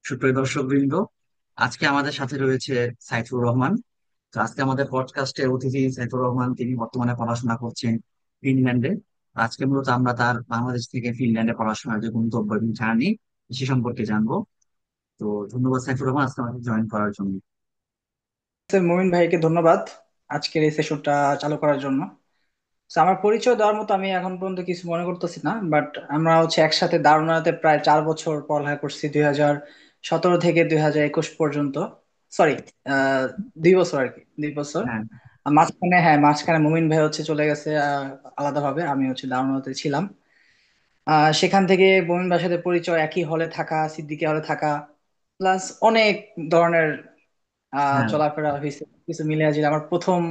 সুপ্রিয় দর্শক বৃন্দ, আজকে আমাদের সাথে রয়েছে সাইফুর রহমান। তো আজকে আমাদের পডকাস্টে অতিথি সাইফুর রহমান, তিনি বর্তমানে পড়াশোনা করছেন ফিনল্যান্ডে। আজকে মূলত আমরা তার বাংলাদেশ থেকে ফিনল্যান্ডে পড়াশোনার যে গন্তব্য এবং জার্নি সে সম্পর্কে জানবো। তো ধন্যবাদ সাইফুর রহমান আজকে আমাকে জয়েন করার জন্য। স্যার মমিন ভাইকে ধন্যবাদ আজকের এই সেশনটা চালু করার জন্য। So, আমার পরিচয় দেওয়ার মতো আমি এখন পর্যন্ত কিছু মনে করতেছি না, বাট আমরা হচ্ছে একসাথে দারুণাতে প্রায় 4 বছর পড়ালেখা করছি, 2017 থেকে 2021 পর্যন্ত। সরি, 2 বছর আর কি, 2 বছর। হ্যাঁ। আর মাঝখানে মমিন ভাই হচ্ছে চলে গেছে আলাদাভাবে, আমি হচ্ছে দারুণাতে ছিলাম। সেখান থেকে মমিন ভাইয়ের সাথে পরিচয়, একই হলে থাকা, সিদ্দিকী হলে থাকা, প্লাস অনেক ধরনের হ্যাঁ। চলাফেরা হয়েছে, কিছু মিলে যে আমার প্রথম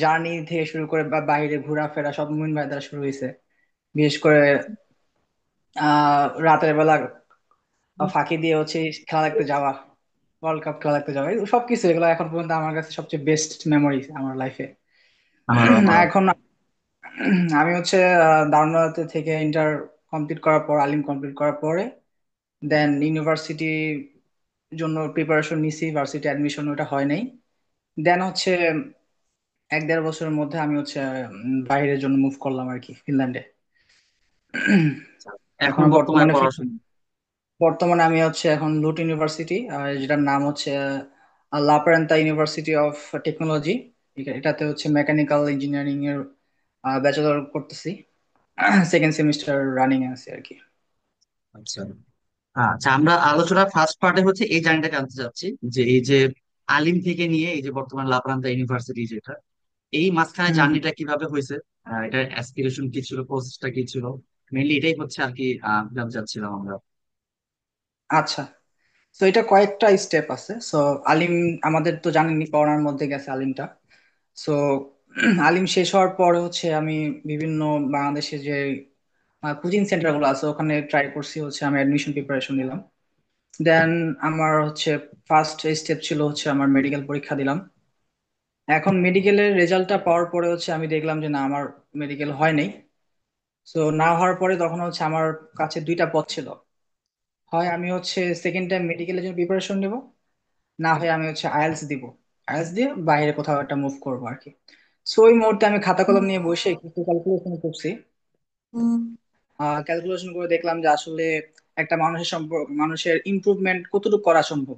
জার্নি থেকে শুরু করে বাইরে ঘোরাফেরা সব মুমিন ভাই দ্বারা শুরু হয়েছে। বিশেষ করে রাতের বেলা ফাঁকি দিয়ে হচ্ছে খেলা দেখতে যাওয়া, ওয়ার্ল্ড কাপ খেলা দেখতে যাওয়া, এগুলো সবকিছু, এগুলো এখন পর্যন্ত আমার কাছে সবচেয়ে বেস্ট মেমোরি আমার লাইফে। আমারও। এখন আমি হচ্ছে দারুণাতে থেকে ইন্টার কমপ্লিট করার পর, আলিম কমপ্লিট করার পরে দেন ইউনিভার্সিটি জন্য প্রিপারেশন নিছি, ভার্সিটি অ্যাডমিশন ওটা হয় নাই। দেন হচ্ছে 1-1.5 বছরের মধ্যে আমি হচ্ছে বাইরের জন্য মুভ করলাম আর কি, ফিনল্যান্ডে। এখন এখন বর্তমানে বর্তমানে পড়াশোনা। বর্তমানে আমি হচ্ছে এখন লুট ইউনিভার্সিটি, যেটার নাম হচ্ছে লাপারেন্তা ইউনিভার্সিটি অফ টেকনোলজি। এটাতে হচ্ছে মেকানিক্যাল ইঞ্জিনিয়ারিং এর ব্যাচেলর করতেছি। সেকেন্ড সেমিস্টার রানিং আছে আর কি। আচ্ছা। আচ্ছা, আমরা আলোচনার ফার্স্ট পার্টে হচ্ছে এই জার্নিটা জানতে চাচ্ছি, যে এই যে আলিম থেকে নিয়ে এই যে বর্তমান লাপারান্তা ইউনিভার্সিটি যেটা, এই মাঝখানে হুম হুম। জার্নিটা কিভাবে হয়েছে, এটার অ্যাসপিরেশন কি ছিল, প্রসেসটা কি ছিল, মেইনলি এটাই হচ্ছে আর কি জানতে চাচ্ছিলাম আমরা। আচ্ছা, তো এটা কয়েকটা স্টেপ আছে। সো আলিম, আমাদের তো জানেনই করোনার মধ্যে গেছে আলিমটা। সো আলিম শেষ হওয়ার পরে হচ্ছে আমি বিভিন্ন বাংলাদেশে যে কোচিং সেন্টার গুলো আছে ওখানে ট্রাই করছি, হচ্ছে আমি অ্যাডমিশন প্রিপারেশন নিলাম। দেন আমার হচ্ছে ফার্স্ট স্টেপ ছিল হচ্ছে আমার মেডিকেল পরীক্ষা দিলাম। এখন মেডিকেলের রেজাল্টটা পাওয়ার পরে হচ্ছে আমি দেখলাম যে না, আমার মেডিকেল হয় নাই। তো না হওয়ার পরে তখন হচ্ছে আমার কাছে দুইটা পথ ছিল। হয় আমি হচ্ছে সেকেন্ড টাইম মেডিকেলের জন্য প্রিপারেশন নেব, না হয় আমি হচ্ছে আইএলটিএস দিব। আইএলটিএস দিয়ে বাইরে কোথাও একটা মুভ করবো আর কি। সো ওই মুহূর্তে আমি খাতা কলম নিয়ে বসে কিছু ক্যালকুলেশন করছি। ক্যালকুলেশন করে দেখলাম যে আসলে একটা মানুষের ইমপ্রুভমেন্ট কতটুকু করা সম্ভব।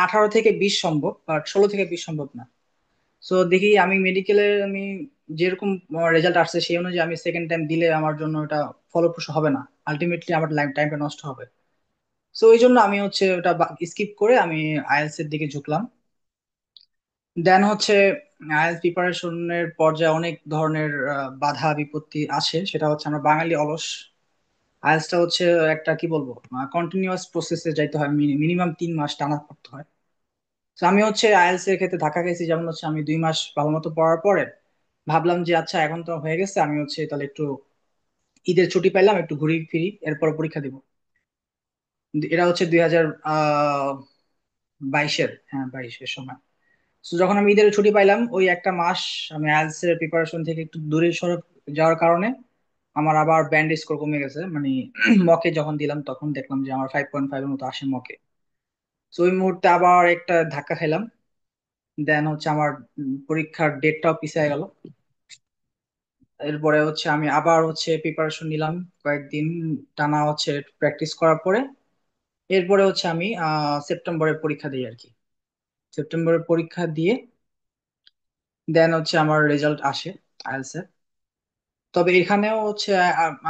18 থেকে 20 সম্ভব, বাট 16 থেকে 20 সম্ভব না। সো দেখি আমি মেডিকেলে আমি যেরকম রেজাল্ট আসছে সেই অনুযায়ী আমি সেকেন্ড টাইম দিলে আমার জন্য এটা ফলপ্রসূ হবে না, আলটিমেটলি আমার লাইফ টাইমটা নষ্ট হবে। সো ওই জন্য আমি হচ্ছে ওটা স্কিপ করে আমি আইএলটিএস এর দিকে ঝুঁকলাম। দেন হচ্ছে আইএলটিএস প্রিপারেশনের পর্যায়ে অনেক ধরনের বাধা বিপত্তি আসে, সেটা হচ্ছে আমরা বাঙালি অলস। আইএলটিএসটা হচ্ছে একটা কি বলবো, কন্টিনিউয়াস প্রসেসে যাইতে হয়, মিনিমাম 3 মাস টানা পড়তে হয়। তো আমি হচ্ছে আইএলটিএস এর ক্ষেত্রে ধাক্কা খেয়েছি, যেমন হচ্ছে আমি 2 মাস ভালো মতো পড়ার পরে ভাবলাম যে আচ্ছা এখন তো হয়ে গেছে, আমি হচ্ছে তাহলে একটু ঈদের ছুটি পাইলাম, একটু ঘুরি ফিরি, এরপর পরীক্ষা দিব। এটা হচ্ছে 2022-এর, হ্যাঁ 22-এর সময়। তো যখন আমি ঈদের ছুটি পাইলাম ওই একটা মাস আমি আইএলটিএস এর প্রিপারেশন থেকে একটু দূরে সরে যাওয়ার কারণে আমার আবার ব্যান্ড স্কোর কমে গেছে, মানে মকে যখন দিলাম তখন দেখলাম যে আমার 5.5 এর মতো আসে মকে। তো ওই মুহূর্তে আবার একটা ধাক্কা খেলাম। দেন হচ্ছে আমার পরীক্ষার ডেটটাও পিছিয়ে গেল। এরপরে হচ্ছে আমি আবার হচ্ছে প্রিপারেশন নিলাম কয়েকদিন টানা, হচ্ছে প্র্যাকটিস করার পরে এরপরে হচ্ছে আমি সেপ্টেম্বরে পরীক্ষা দিই আর কি। সেপ্টেম্বরে পরীক্ষা দিয়ে দেন হচ্ছে আমার রেজাল্ট আসে আইএলটিএস এর। তবে এখানেও হচ্ছে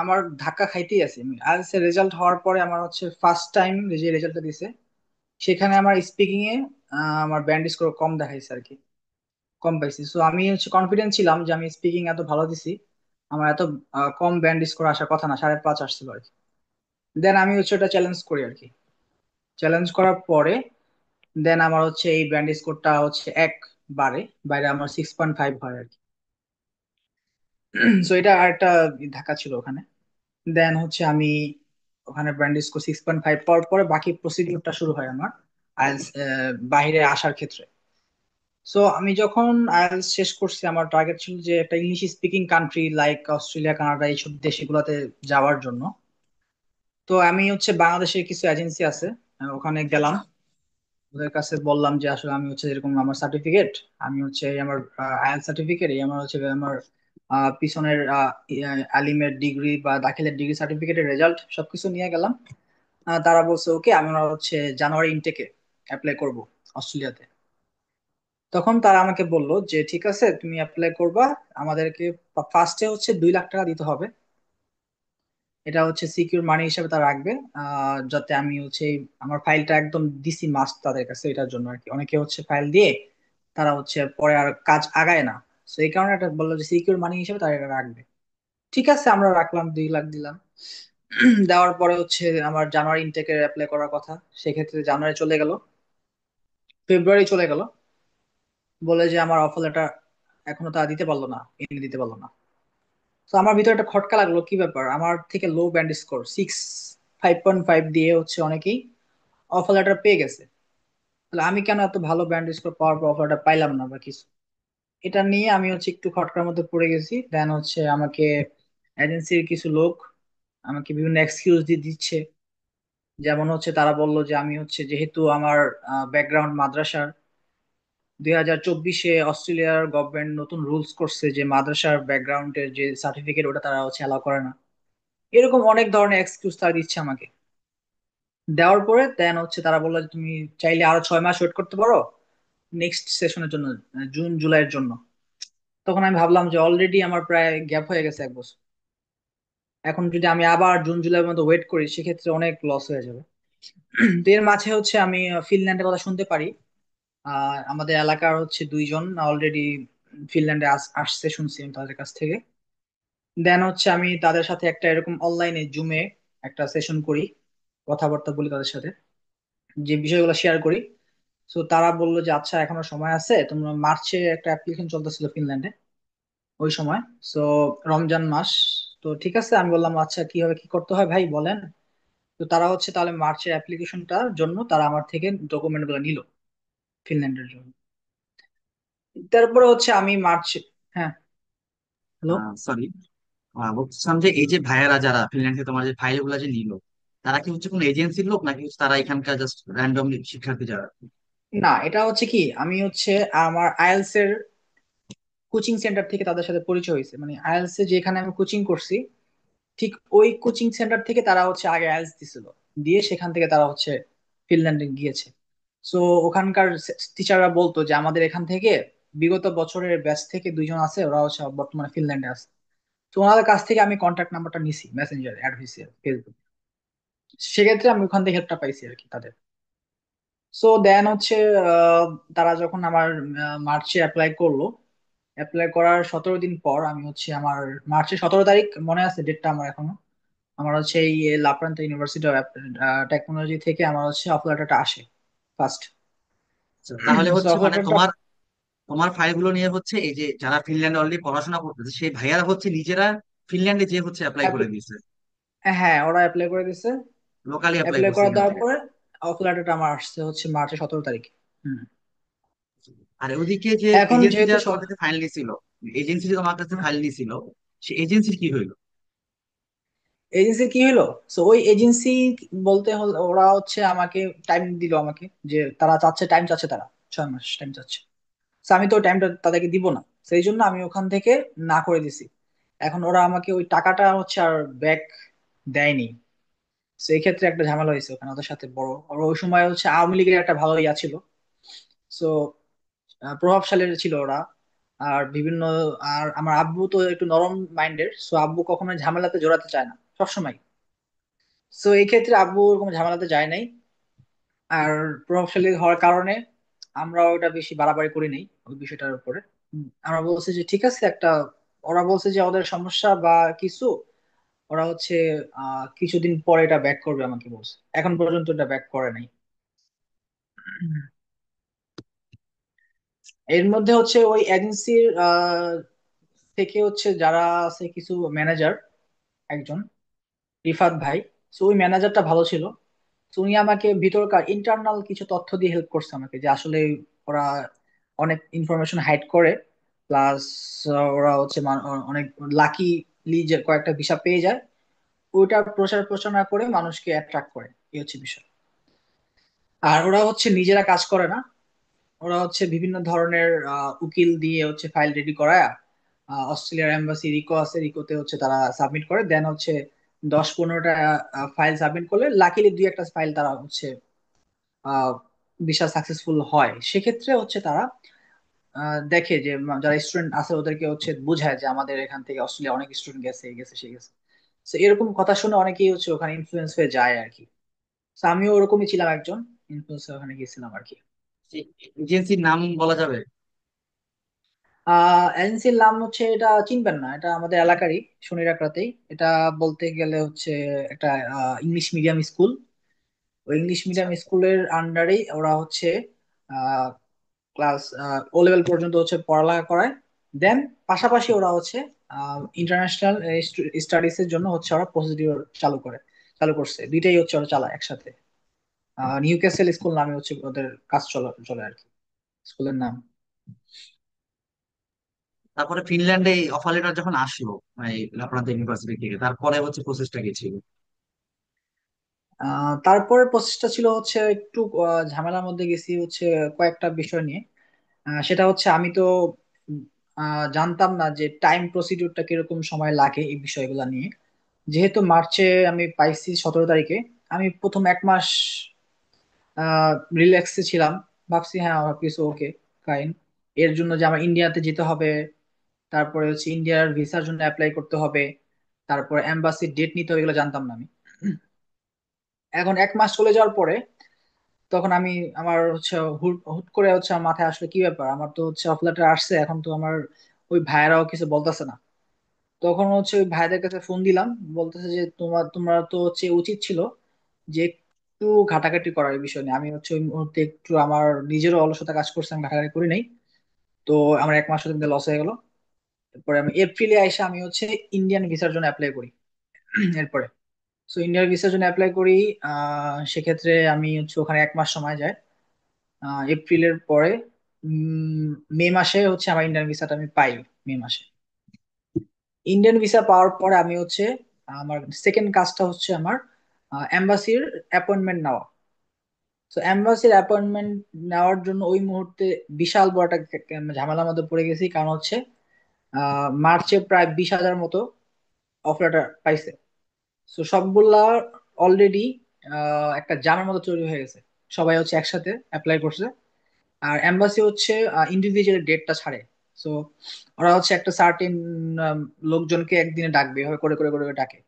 আমার ধাক্কা খাইতেই আছে। আইএলটিএস এর রেজাল্ট হওয়ার পরে আমার হচ্ছে ফার্স্ট টাইম যে রেজাল্টটা দিছে সেখানে আমার স্পিকিং এ আমার ব্যান্ড স্কোর কম দেখাইছে আর কি, কম পাইছি। সো আমি হচ্ছে কনফিডেন্ট ছিলাম যে আমি স্পিকিং এত ভালো দিছি, আমার এত কম ব্যান্ড স্কোর আসার কথা না, 5.5 আসছিল আর কি। দেন আমি হচ্ছে ওটা চ্যালেঞ্জ করি আর কি। চ্যালেঞ্জ করার পরে দেন আমার হচ্ছে এই ব্যান্ড স্কোরটা হচ্ছে একবারে বাইরে আমার 6.5 হয় আর কি। সো এটা আরেকটা ধাক্কা ছিল ওখানে। দেন হচ্ছে আমি ওখানে ব্যান্ড স্কোর 6.5 পাওয়ার পরে বাকি প্রসিডিউরটা শুরু হয় আমার আইএলটিএস বাইরে আসার ক্ষেত্রে। সো আমি যখন আইএলটিএস শেষ করছি আমার টার্গেট ছিল যে একটা English speaking country like Australia, Canada, এইসব দেশগুলোতে যাওয়ার জন্য। তো আমি হচ্ছে বাংলাদেশের কিছু এজেন্সি আছে, ওখানে গেলাম। ওদের কাছে বললাম যে আসলে আমি হচ্ছে এরকম আমার সার্টিফিকেট, আমি হচ্ছে এই আমার আইএল সার্টিফিকেট, এই আমার হচ্ছে আমার পিছনের আলিমের ডিগ্রি বা দাখিলের ডিগ্রি সার্টিফিকেটের রেজাল্ট সবকিছু নিয়ে গেলাম। তারা বলছে ওকে, আমরা হচ্ছে জানুয়ারি ইনটেকে অ্যাপ্লাই করব অস্ট্রেলিয়াতে। তখন তারা আমাকে বললো যে ঠিক আছে, তুমি অ্যাপ্লাই করবা। আমাদেরকে ফার্স্টে হচ্ছে 2 লাখ টাকা দিতে হবে। এটা হচ্ছে সিকিউর মানি হিসেবে তারা রাখবে, যাতে আমি হচ্ছে আমার ফাইলটা একদম দিছি মাস্ট তাদের কাছে, এটার জন্য আর কি। অনেকে হচ্ছে ফাইল দিয়ে তারা হচ্ছে পরে আর কাজ আগায় না। তো এই কারণে এটা বললো যে সিকিউর মানি হিসেবে তারা এটা রাখবে। ঠিক আছে, আমরা রাখলাম, 2 লাখ দিলাম। দেওয়ার পরে হচ্ছে আমার জানুয়ারি ইনটেকে অ্যাপ্লাই করার কথা। সেক্ষেত্রে জানুয়ারি চলে গেল, ফেব্রুয়ারি চলে গেল, বলে যে আমার অফার লেটার এখনো তারা দিতে পারলো না, এনে দিতে পারলো না। তো আমার ভিতরে একটা খটকা লাগলো, কি ব্যাপার, আমার থেকে লো ব্যান্ড স্কোর 5.5 দিয়ে হচ্ছে অনেকেই অফার লেটার পেয়ে গেছে, তাহলে আমি কেন এত ভালো ব্যান্ড স্কোর পাওয়ার পর অফার লেটার পাইলাম না বা কিছু। এটা নিয়ে আমি হচ্ছে একটু খটকার মধ্যে পড়ে গেছি। দেন হচ্ছে আমাকে এজেন্সির কিছু লোক আমাকে বিভিন্ন এক্সকিউজ দিয়ে দিচ্ছে। যেমন হচ্ছে তারা বলল যে আমি হচ্ছে যেহেতু আমার ব্যাকগ্রাউন্ড মাদ্রাসার, 2024-এ অস্ট্রেলিয়ার গভর্নমেন্ট নতুন রুলস করছে যে মাদ্রাসার ব্যাকগ্রাউন্ডের যে সার্টিফিকেট ওটা তারা হচ্ছে অ্যালাউ করে না। এরকম অনেক ধরনের এক্সকিউজ তারা দিচ্ছে আমাকে। দেওয়ার পরে দেন হচ্ছে তারা বললো যে তুমি চাইলে আরো 6 মাস ওয়েট করতে পারো নেক্সট সেশনের জন্য, জুন জুলাইয়ের জন্য। তখন আমি ভাবলাম যে অলরেডি আমার প্রায় গ্যাপ হয়ে গেছে 1 বছর। এখন যদি আমি আবার জুন জুলাইয়ের মধ্যে ওয়েট করি সেক্ষেত্রে অনেক লস হয়ে যাবে। তো এর মাঝে হচ্ছে আমি ফিনল্যান্ডের কথা শুনতে পারি। আমাদের এলাকার হচ্ছে 2 জন অলরেডি ফিনল্যান্ডে আসছে শুনছি আমি তাদের কাছ থেকে। দেন হচ্ছে আমি তাদের সাথে একটা এরকম অনলাইনে জুমে একটা সেশন করি, কথাবার্তা বলি তাদের সাথে, যে বিষয়গুলো শেয়ার করি। তো তারা বললো যে আচ্ছা এখনো সময় আছে, তোমরা মার্চে একটা অ্যাপ্লিকেশন চলতেছিল ফিনল্যান্ডে ওই সময়। তো রমজান মাস। তো ঠিক আছে, আমি বললাম আচ্ছা কিভাবে কি করতে হয় ভাই বলেন। তো তারা হচ্ছে তাহলে মার্চের অ্যাপ্লিকেশনটার জন্য তারা আমার থেকে ডকুমেন্ট গুলো নিল ফিনল্যান্ডের জন্য। তারপরে হচ্ছে আমি মার্চ, হ্যাঁ, হ্যালো। সরি, বলছিলাম যে এই যে ভাইয়ারা যারা ফিনল্যান্ডে তোমার যে ফাইল গুলা যে নিল, তারা কি হচ্ছে কোনো এজেন্সির লোক নাকি হচ্ছে তারা এখানকার জাস্ট র্যান্ডম শিক্ষার্থী যারা? না, এটা হচ্ছে কি, আমি হচ্ছে আমার আইএলস এর কোচিং সেন্টার থেকে তাদের সাথে পরিচয় হয়েছে। মানে আইএলস এ যেখানে আমি কোচিং করছি ঠিক ওই কোচিং সেন্টার থেকে তারা হচ্ছে আগে আইএলস দিছিল, দিয়ে সেখান থেকে তারা হচ্ছে ফিনল্যান্ডে গিয়েছে। সো ওখানকার টিচাররা বলতো যে আমাদের এখান থেকে বিগত বছরের ব্যাচ থেকে 2 জন আছে, ওরা হচ্ছে বর্তমানে ফিনল্যান্ডে আছে। তো ওনাদের কাছ থেকে আমি কন্ট্যাক্ট নাম্বারটা নিছি, মেসেঞ্জার অ্যাড হয়েছে ফেসবুক। সেক্ষেত্রে আমি ওখান থেকে হেল্পটা পাইছি আর কি তাদের। সো দেন হচ্ছে আহ, তারা যখন আমার মার্চে অ্যাপ্লাই করলো, অ্যাপ্লাই করার 17 দিন পর আমি হচ্ছে আমার মার্চের 17 তারিখ মনে আছে ডেটটা আমার এখনো। আমার হচ্ছে এই লাপ্রান্তা ইউনিভার্সিটি অফ টেকনোলজি থেকে আমার হচ্ছে অফার লেটারটা আসে ফার্স্ট। আচ্ছা, তাহলে সো হচ্ছে অফার মানে লেটারটা তোমার তোমার ফাইলগুলো নিয়ে হচ্ছে এই যে যারা ফিনল্যান্ডে অলরেডি পড়াশোনা করতেছে সেই ভাইয়ারা হচ্ছে নিজেরা ফিনল্যান্ডে যে হচ্ছে অ্যাপ্লাই করে দিয়েছে, হ্যাঁ, ওরা অ্যাপ্লাই করে দিছে। লোকালি অ্যাপ্লাই অ্যাপ্লাই করছে করা এখান দেওয়ার থেকে। পরে অফার লেটারটা আমার আসছে হচ্ছে মার্চের 17 তারিখে। হুম। আর ওদিকে যে এখন এজেন্সি যেহেতু যারা তোমার কাছে ফাইল নিছিল, এজেন্সি যে তোমার কাছে ফাইল নিছিল, সেই এজেন্সির কি হইলো? এজেন্সির কি হলো, তো ওই এজেন্সি বলতে হল ওরা হচ্ছে আমাকে টাইম দিল আমাকে, যে তারা চাচ্ছে, টাইম চাচ্ছে তারা, 6 মাস টাইম চাচ্ছে। তো আমি তো টাইমটা তাদেরকে দিব না, সেই জন্য আমি ওখান থেকে না করে দিছি। এখন ওরা আমাকে ওই টাকাটা হচ্ছে আর ব্যাক দেয়নি। সেই ক্ষেত্রে একটা ঝামেলা হয়েছে ওখানে ওদের সাথে বড়। আর ওই সময় হচ্ছে আওয়ামী লীগের একটা ভালো ইয়া ছিল। সো প্রভাবশালী ছিল ওরা। আর বিভিন্ন, আর আমার আব্বু তো একটু নরম মাইন্ডের, সো আব্বু কখনো ঝামেলাতে জড়াতে চায় না সবসময়। সো এই ক্ষেত্রে আব্বু ওরকম ঝামেলাতে যায় নাই। আর প্রভাবশালী হওয়ার কারণে আমরা ওটা বেশি বাড়াবাড়ি করি নাই ওই বিষয়টার উপরে। আমরা বলছি যে ঠিক আছে একটা, ওরা বলছে যে ওদের সমস্যা বা কিছু, ওরা হচ্ছে কিছুদিন পরে এটা ব্যাক করবে আমাকে বলছে, এখন পর্যন্ত এটা ব্যাক করে নাই। এর মধ্যে হচ্ছে ওই এজেন্সির থেকে হচ্ছে যারা আছে কিছু ম্যানেজার, একজন রিফাত ভাই। তো ওই ম্যানেজারটা ভালো ছিল। তো উনি আমাকে ভিতরকার ইন্টারনাল কিছু তথ্য দিয়ে হেল্প করছে আমাকে, যে আসলে ওরা অনেক ইনফরমেশন হাইড করে, প্লাস ওরা হচ্ছে অনেক লাকিলি যে কয়েকটা ভিসা পেয়ে যায়। ওইটা প্রচার প্রচারণা করে মানুষকে অ্যাট্রাক্ট করে, এই হচ্ছে বিষয়। আর ওরা হচ্ছে নিজেরা কাজ করে না, ওরা হচ্ছে বিভিন্ন ধরনের উকিল দিয়ে হচ্ছে ফাইল রেডি করায় অস্ট্রেলিয়ার এম্বাসি রিকো আছে, রিকোতে হচ্ছে তারা সাবমিট করে দেন হচ্ছে 10-15টা ফাইল সাবমিট করলে লাকিলি দুই একটা ফাইল তারা হচ্ছে আহ বিশাল সাকসেসফুল হয়। সেক্ষেত্রে হচ্ছে তারা দেখে যে যারা স্টুডেন্ট আছে ওদেরকে হচ্ছে বোঝায় যে আমাদের এখান থেকে অস্ট্রেলিয়া অনেক স্টুডেন্ট গেছে, এই গেছে সে গেছে। তো এরকম কথা শুনে অনেকেই হচ্ছে ওখানে ইনফ্লুয়েন্স হয়ে যায় আর কি। তো আমিও ওরকমই ছিলাম, একজন ইনফ্লুয়েন্স ওখানে গেছিলাম আর কি। এজেন্সির নাম বলা যাবে? এজেন্সির নাম হচ্ছে, এটা চিনবেন না, এটা আমাদের এলাকারই, শনিরাকড়াতেই। এটা বলতে গেলে হচ্ছে একটা ইংলিশ মিডিয়াম স্কুল। ওই ইংলিশ আচ্ছা। মিডিয়াম স্কুলের আন্ডারেই ওরা হচ্ছে ক্লাস ও লেভেল পর্যন্ত হচ্ছে পড়ালেখা করায়। দেন পাশাপাশি ওরা হচ্ছে ইন্টারন্যাশনাল স্টাডিজ এর জন্য হচ্ছে ওরা প্রসিডিওর চালু করছে, দুইটাই হচ্ছে ওরা চালায় একসাথে। নিউ ক্যাসেল স্কুল নামে হচ্ছে ওদের কাজ চলে চলে আর কি, স্কুলের নাম। তারপরে ফিনল্যান্ডে এই অফার লেটার যখন আসলো এই আপনাদের ইউনিভার্সিটি থেকে, তারপরে হচ্ছে প্রসেসটা কি ছিল? তারপরে প্রসেসটা ছিল হচ্ছে একটু ঝামেলার মধ্যে গেছি হচ্ছে কয়েকটা বিষয় নিয়ে। সেটা হচ্ছে আমি তো উম, জানতাম না যে টাইম প্রসিডিউরটা কিরকম সময় লাগে এই বিষয়গুলো নিয়ে। যেহেতু মার্চে আমি পাইছি 17 তারিখে, আমি প্রথম 1 মাস রিল্যাক্সে ছিলাম। ভাবছি হ্যাঁ আমার কিছু ওকে ফাইন। এর জন্য যে আমার ইন্ডিয়াতে যেতে হবে, তারপরে হচ্ছে ইন্ডিয়ার ভিসার জন্য অ্যাপ্লাই করতে হবে, তারপর এম্বাসি ডেট নিতে হবে, এগুলো জানতাম না আমি। এখন 1 মাস চলে যাওয়ার পরে তখন আমি আমার হচ্ছে হুট হুট করে হচ্ছে আমার মাথায় আসলে কি ব্যাপার, আমার তো হচ্ছে অফ লেটার আসছে, এখন তো আমার ওই ভাইয়েরাও কিছু বলতেছে না। তখন হচ্ছে ওই ভাইদের কাছে ফোন দিলাম, বলতেছে যে তোমরা তো হচ্ছে উচিত ছিল যে একটু ঘাটাঘাটি করার এই বিষয় নিয়ে। আমি হচ্ছে ওই মুহূর্তে একটু আমার নিজেরও অলসতা কাজ করছে, আমি ঘাটাঘাটি করি নাই। তো আমার 1 মাস হতে লস হয়ে গেল। এরপরে আমি এপ্রিলে আইসা আমি হচ্ছে ইন্ডিয়ান ভিসার জন্য অ্যাপ্লাই করি। এরপরে সো ইন্ডিয়ান ভিসার জন্য অ্যাপ্লাই করি। সেক্ষেত্রে আমি হচ্ছে ওখানে 1 মাস সময় যায়। এপ্রিলের পরে মে মাসে হচ্ছে আমার ইন্ডিয়ান ভিসাটা আমি পাই। মে মাসে ইন্ডিয়ান ভিসা পাওয়ার পরে আমি হচ্ছে আমার সেকেন্ড কাজটা হচ্ছে আমার এম্বাসির অ্যাপয়েন্টমেন্ট নেওয়া। তো এম্বাসির অ্যাপয়েন্টমেন্ট নেওয়ার জন্য ওই মুহূর্তে বিশাল বড় একটা ঝামেলার মধ্যে পড়ে গেছি, কারণ হচ্ছে মার্চে প্রায় 20,000 মতো অফার লেটার পাইছে। তো সবগুলা অলরেডি একটা জামের মতো তৈরি হয়ে গেছে, সবাই হচ্ছে একসাথে অ্যাপ্লাই করছে। আর এম্বাসি হচ্ছে ইন্ডিভিজুয়াল ডেটটা ছাড়ে। সো ওরা হচ্ছে একটা সার্টেন লোকজনকে একদিনে ডাকবে, এভাবে করে করে করে করে ডাকে।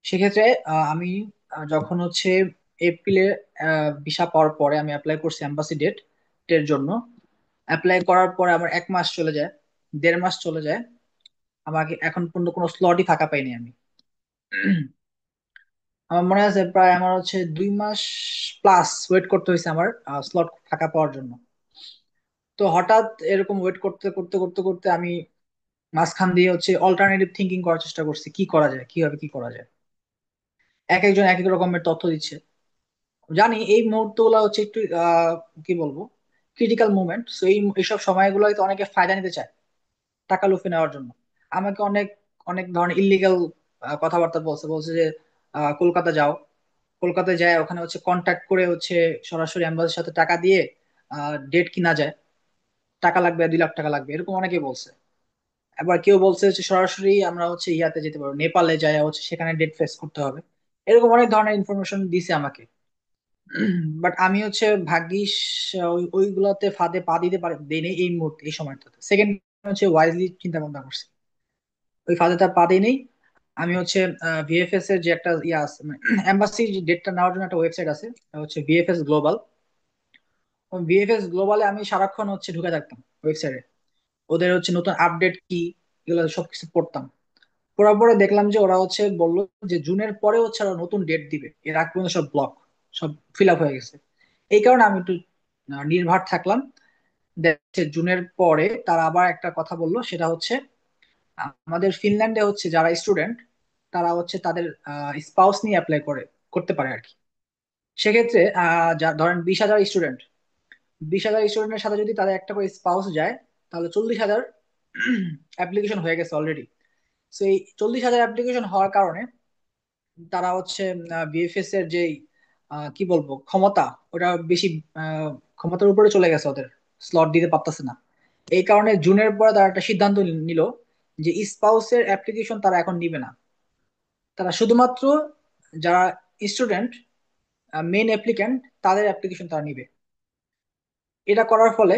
সেক্ষেত্রে আমি যখন হচ্ছে এপ্রিলে ভিসা পাওয়ার পরে আমি অ্যাপ্লাই করছি এম্বাসি এর জন্য। অ্যাপ্লাই করার পরে আমার 1 মাস চলে যায়, 1.5 মাস চলে যায়, আমাকে এখন পর্যন্ত কোনো স্লটই ফাঁকা পাইনি আমি। আমার মনে আছে প্রায় আমার হচ্ছে 2 মাস প্লাস ওয়েট করতে হয়েছে আমার স্লট ফাঁকা পাওয়ার জন্য। তো হঠাৎ এরকম ওয়েট করতে করতে করতে করতে আমি মাঝখান দিয়ে হচ্ছে অল্টারনেটিভ থিঙ্কিং করার চেষ্টা করছি, কি করা যায়, কিভাবে কি করা যায়। এক একজন এক এক রকমের তথ্য দিচ্ছে। জানি এই মুহূর্ত গুলা হচ্ছে একটু কি বলবো, ক্রিটিক্যাল মুভমেন্ট। তো এইসব সময়গুলো হয়তো অনেকে ফায়দা নিতে চায় টাকা লুফে নেওয়ার জন্য। আমাকে অনেক অনেক ধরনের ইলিগাল কথাবার্তা বলছে, বলছে যে কলকাতা যাও, কলকাতায় যায় ওখানে হচ্ছে কন্ট্যাক্ট করে হচ্ছে সরাসরি এম্বাসির সাথে টাকা দিয়ে ডেট কিনা যায়, টাকা লাগবে 2 লাখ টাকা লাগবে, এরকম অনেকেই বলছে। আবার কেউ বলছে হচ্ছে সরাসরি আমরা হচ্ছে ইয়াতে যেতে পারবো, নেপালে যায় হচ্ছে সেখানে ডেট ফেস করতে হবে। এরকম অনেক ধরনের ইনফরমেশন দিছে আমাকে। বাট আমি হচ্ছে ভাগ্যিস ওইগুলোতে ফাঁদে পা দিতে পারি দেই এই মুহূর্তে এই সময়টাতে। সেকেন্ড হচ্ছে ওয়াইজলি চিন্তা ভাবনা করছি, ওই ফাঁদে তার পা দিই নেই। আমি হচ্ছে ভিএফএস এর যে একটা ইয়ে আছে, মানে এম্বাসি ডেটটা নেওয়ার জন্য একটা ওয়েবসাইট আছে, এটা হচ্ছে ভিএফএস গ্লোবাল। ভিএফএস গ্লোবালে আমি সারাক্ষণ হচ্ছে ঢুকে থাকতাম ওয়েবসাইটে, ওদের হচ্ছে নতুন আপডেট কি এগুলো সবকিছু পড়তাম। পড়ার পরে দেখলাম যে ওরা হচ্ছে বললো যে জুনের পরে হচ্ছে ওরা নতুন ডেট দিবে, এর আগ পর্যন্ত সব ব্লক, সব ফিল আপ হয়ে গেছে। এই কারণে আমি একটু নির্ভর থাকলাম। দেখছে জুনের পরে তারা আবার একটা কথা বললো, সেটা হচ্ছে আমাদের ফিনল্যান্ডে হচ্ছে যারা স্টুডেন্ট তারা হচ্ছে তাদের স্পাউস নিয়ে অ্যাপ্লাই করতে পারে আর কি। সেক্ষেত্রে ধরেন 20,000 স্টুডেন্ট, 20,000 স্টুডেন্টের সাথে যদি তাদের একটা করে স্পাউস যায়, তাহলে 40,000 অ্যাপ্লিকেশন হয়ে গেছে অলরেডি। তো এই 40,000 অ্যাপ্লিকেশন হওয়ার কারণে তারা হচ্ছে বিএফএস এর যে কি বলবো ক্ষমতা, ওটা বেশি ক্ষমতার উপরে চলে গেছে, ওদের স্লট দিতে পারতেছে না। এই কারণে জুনের পরে তারা একটা সিদ্ধান্ত নিল যে স্পাউসের অ্যাপ্লিকেশন তারা এখন নিবে না। তারা শুধুমাত্র যারা স্টুডেন্ট, মেইন অ্যাপ্লিক্যান্ট, তাদের অ্যাপ্লিকেশন তারা নিবে। এটা করার ফলে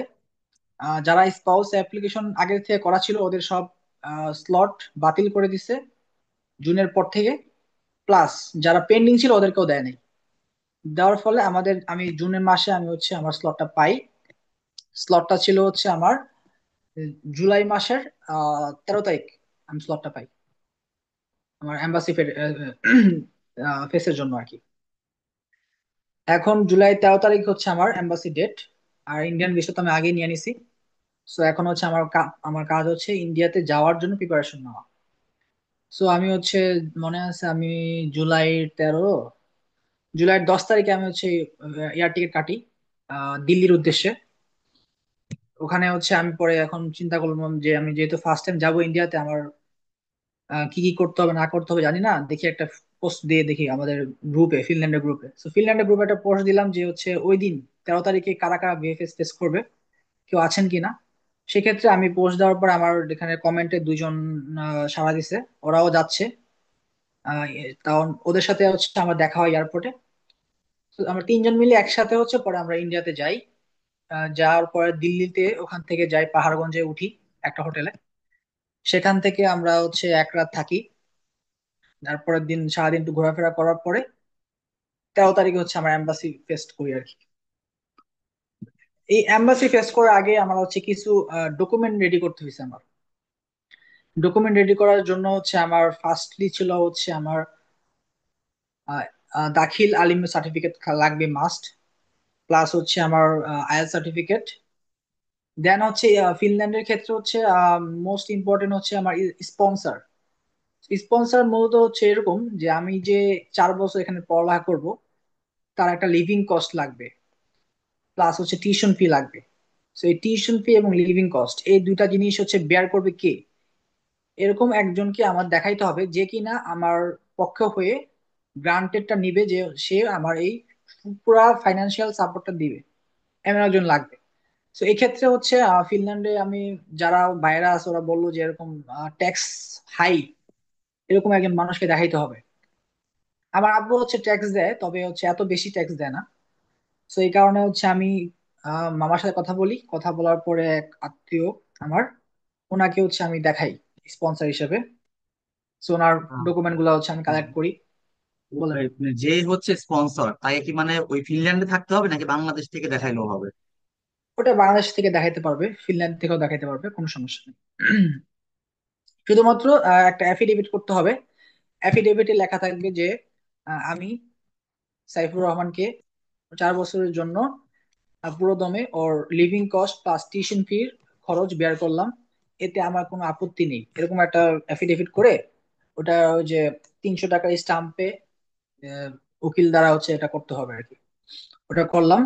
যারা স্পাউস অ্যাপ্লিকেশন আগের থেকে করা ছিল ওদের সব স্লট বাতিল করে দিছে জুনের পর থেকে। প্লাস যারা পেন্ডিং ছিল ওদেরকেও দেয় নাই। দেওয়ার ফলে আমি জুনের মাসে আমি হচ্ছে আমার স্লটটা পাই। স্লটটা ছিল হচ্ছে আমার জুলাই মাসের 13 তারিখ আমি স্লটটা পাই আমার এম্বাসি ফেসের জন্য আর কি। এখন জুলাই 13 তারিখ হচ্ছে আমার এম্বাসি ডেট। আর ইন্ডিয়ান ভিসা তো আমি আগেই নিয়ে নিছি। সো এখন হচ্ছে আমার কাজ হচ্ছে ইন্ডিয়াতে যাওয়ার জন্য প্রিপারেশন নেওয়া। সো আমি হচ্ছে মনে আছে আমি জুলাই 13, জুলাই 10 তারিখে আমি হচ্ছে এয়ার টিকিট কাটি দিল্লির উদ্দেশ্যে। ওখানে হচ্ছে আমি পরে এখন চিন্তা করলাম যে আমি যেহেতু ফার্স্ট টাইম যাবো ইন্ডিয়াতে, আমার কি কি করতে হবে না করতে হবে জানি না, দেখি একটা পোস্ট দিয়ে দেখি আমাদের গ্রুপে, ফিনল্যান্ডের গ্রুপে। তো ফিনল্যান্ডের গ্রুপে একটা পোস্ট দিলাম যে হচ্ছে ওই দিন 13 তারিখে কারা কারা বিএফএস ফেস করবে, কেউ আছেন কিনা। সেক্ষেত্রে আমি পোস্ট দেওয়ার পর আমার এখানে কমেন্টে দুইজন সাড়া দিছে, ওরাও যাচ্ছে। তাও ওদের সাথে হচ্ছে আমার দেখা হয় এয়ারপোর্টে। তো আমরা তিনজন মিলে একসাথে হচ্ছে পরে আমরা ইন্ডিয়াতে যাই। যাওয়ার পরে দিল্লিতে ওখান থেকে যাই, পাহাড়গঞ্জে উঠি একটা হোটেলে। সেখান থেকে আমরা হচ্ছে এক রাত থাকি। তারপরের দিন সারাদিন একটু ঘোরাফেরা করার পরে 13 তারিখে হচ্ছে আমরা এম্বাসি ফেস্ট করি আর কি। এই এম্বাসি ফেস্ট করার আগে আমার হচ্ছে কিছু ডকুমেন্ট রেডি করতে হয়েছে আমার। ডকুমেন্ট রেডি করার জন্য হচ্ছে আমার ফার্স্টলি ছিল হচ্ছে আমার আহ, দাখিল আলিম সার্টিফিকেট লাগবে মাস্ট। প্লাস হচ্ছে আমার আইএল সার্টিফিকেট। দেন হচ্ছে ফিনল্যান্ডের ক্ষেত্রে হচ্ছে মোস্ট ইম্পর্টেন্ট হচ্ছে আমার স্পন্সর। স্পন্সর মূলত হচ্ছে এরকম যে আমি যে 4 বছর এখানে পড়ালেখা করব, তার একটা লিভিং কস্ট লাগবে। প্লাস হচ্ছে টিউশন ফি লাগবে। তো এই টিউশন ফি এবং লিভিং কস্ট এই দুইটা জিনিস হচ্ছে বেয়ার করবে কে, এরকম একজনকে আমার দেখাইতে হবে যে কিনা আমার পক্ষ হয়ে গ্রান্টেডটা নিবে, যে সে আমার এই পুরা ফাইন্যান্সিয়াল সাপোর্টটা দিবে। এমন একজন লাগবে। তো এই ক্ষেত্রে হচ্ছে ফিনল্যান্ডে আমি যারা বাইরে আছে ওরা বললো যে এরকম ট্যাক্স হাই, এরকম একজন মানুষকে দেখাইতে হবে। আমার আব্বু হচ্ছে ট্যাক্স দেয়, তবে হচ্ছে এত বেশি ট্যাক্স দেয় না। তো এই কারণে হচ্ছে আমি মামার সাথে কথা বলি, কথা বলার পরে এক আত্মীয় আমার, ওনাকে হচ্ছে আমি দেখাই স্পন্সর হিসেবে। তো ওনার ডকুমেন্ট গুলো হচ্ছে আমি কালেক্ট করি। বলেন। যে হচ্ছে স্পন্সর তাকে কি মানে ওই ফিনল্যান্ডে থাকতে হবে নাকি বাংলাদেশ থেকে দেখাইলেও হবে? ওটা বাংলাদেশ থেকে দেখাইতে পারবে, ফিনল্যান্ড থেকেও দেখাইতে পারবে, কোনো সমস্যা নেই। শুধুমাত্র একটা অ্যাফিডেভিট করতে হবে। অ্যাফিডেভিটে লেখা থাকবে যে আমি সাইফুর রহমানকে 4 বছরের জন্য পুরো দমে ওর লিভিং কস্ট প্লাস টিউশন ফির খরচ বেয়ার করলাম, এতে আমার কোনো আপত্তি নেই, এরকম একটা অ্যাফিডেভিট করে ওটা ওই যে 300 টাকার স্টাম্পে উকিল দ্বারা হচ্ছে এটা করতে হবে আর কি। ওটা করলাম।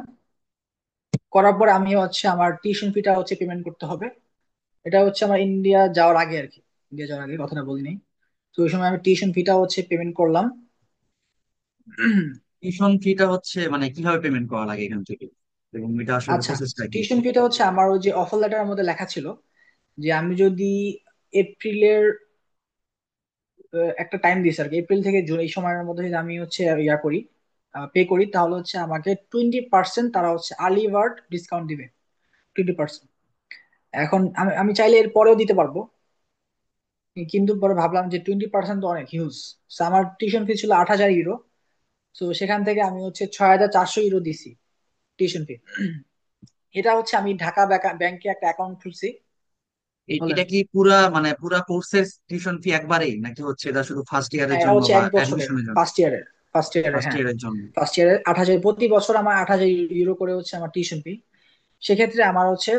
করার পর আমি হচ্ছে আমার টিউশন ফিটা হচ্ছে পেমেন্ট করতে হবে। এটা হচ্ছে আমার ইন্ডিয়া যাওয়ার আগে আর কি, ইন্ডিয়া যাওয়ার আগে কথাটা বলিনি। তো ওই সময় আমি টিউশন ফিটা হচ্ছে পেমেন্ট করলাম। টিউশন ফিটা হচ্ছে মানে কিভাবে পেমেন্ট করা লাগে এখান থেকে, এবং এটা আসলে আচ্ছা, প্রসেসটা কি? টিউশন ফিটা হচ্ছে আমার ওই যে অফার লেটারের মধ্যে লেখা ছিল যে আমি যদি এপ্রিলের একটা টাইম দিয়েছে আর কি, এপ্রিল থেকে জুন এই সময়ের মধ্যে যদি আমি হচ্ছে ইয়া করি, পে করি, তাহলে হচ্ছে আমাকে 20% তারা হচ্ছে আর্লি বার্ড ডিসকাউন্ট দিবে, 20%। এখন আমি আমি চাইলে এর পরেও দিতে পারবো, কিন্তু পরে ভাবলাম যে 20% তো অনেক হিউজ। আমার টিউশন ফি ছিল 8,000 ইউরো। তো সেখান থেকে আমি হচ্ছে 6,400 ইউরো দিছি টিউশন ফি। এটা হচ্ছে আমি ঢাকা ব্যাংকে একটা অ্যাকাউন্ট খুলছি। বলেন। এটা কি পুরা মানে পুরা কোর্সের টিউশন ফি একবারেই নাকি হচ্ছে এটা শুধু ফার্স্ট ইয়ারের হ্যাঁ, এটা জন্য হচ্ছে বা 1 বছরের, অ্যাডমিশনের জন্য? ফার্স্ট ইয়ারের ফার্স্ট হ্যাঁ। ইয়ারের জন্য। ফার্স্ট ইয়ারের 8,000, প্রতি বছর আমার 8,000 ইউরো করে হচ্ছে আমার টিউশন ফি। সেক্ষেত্রে আমার হচ্ছে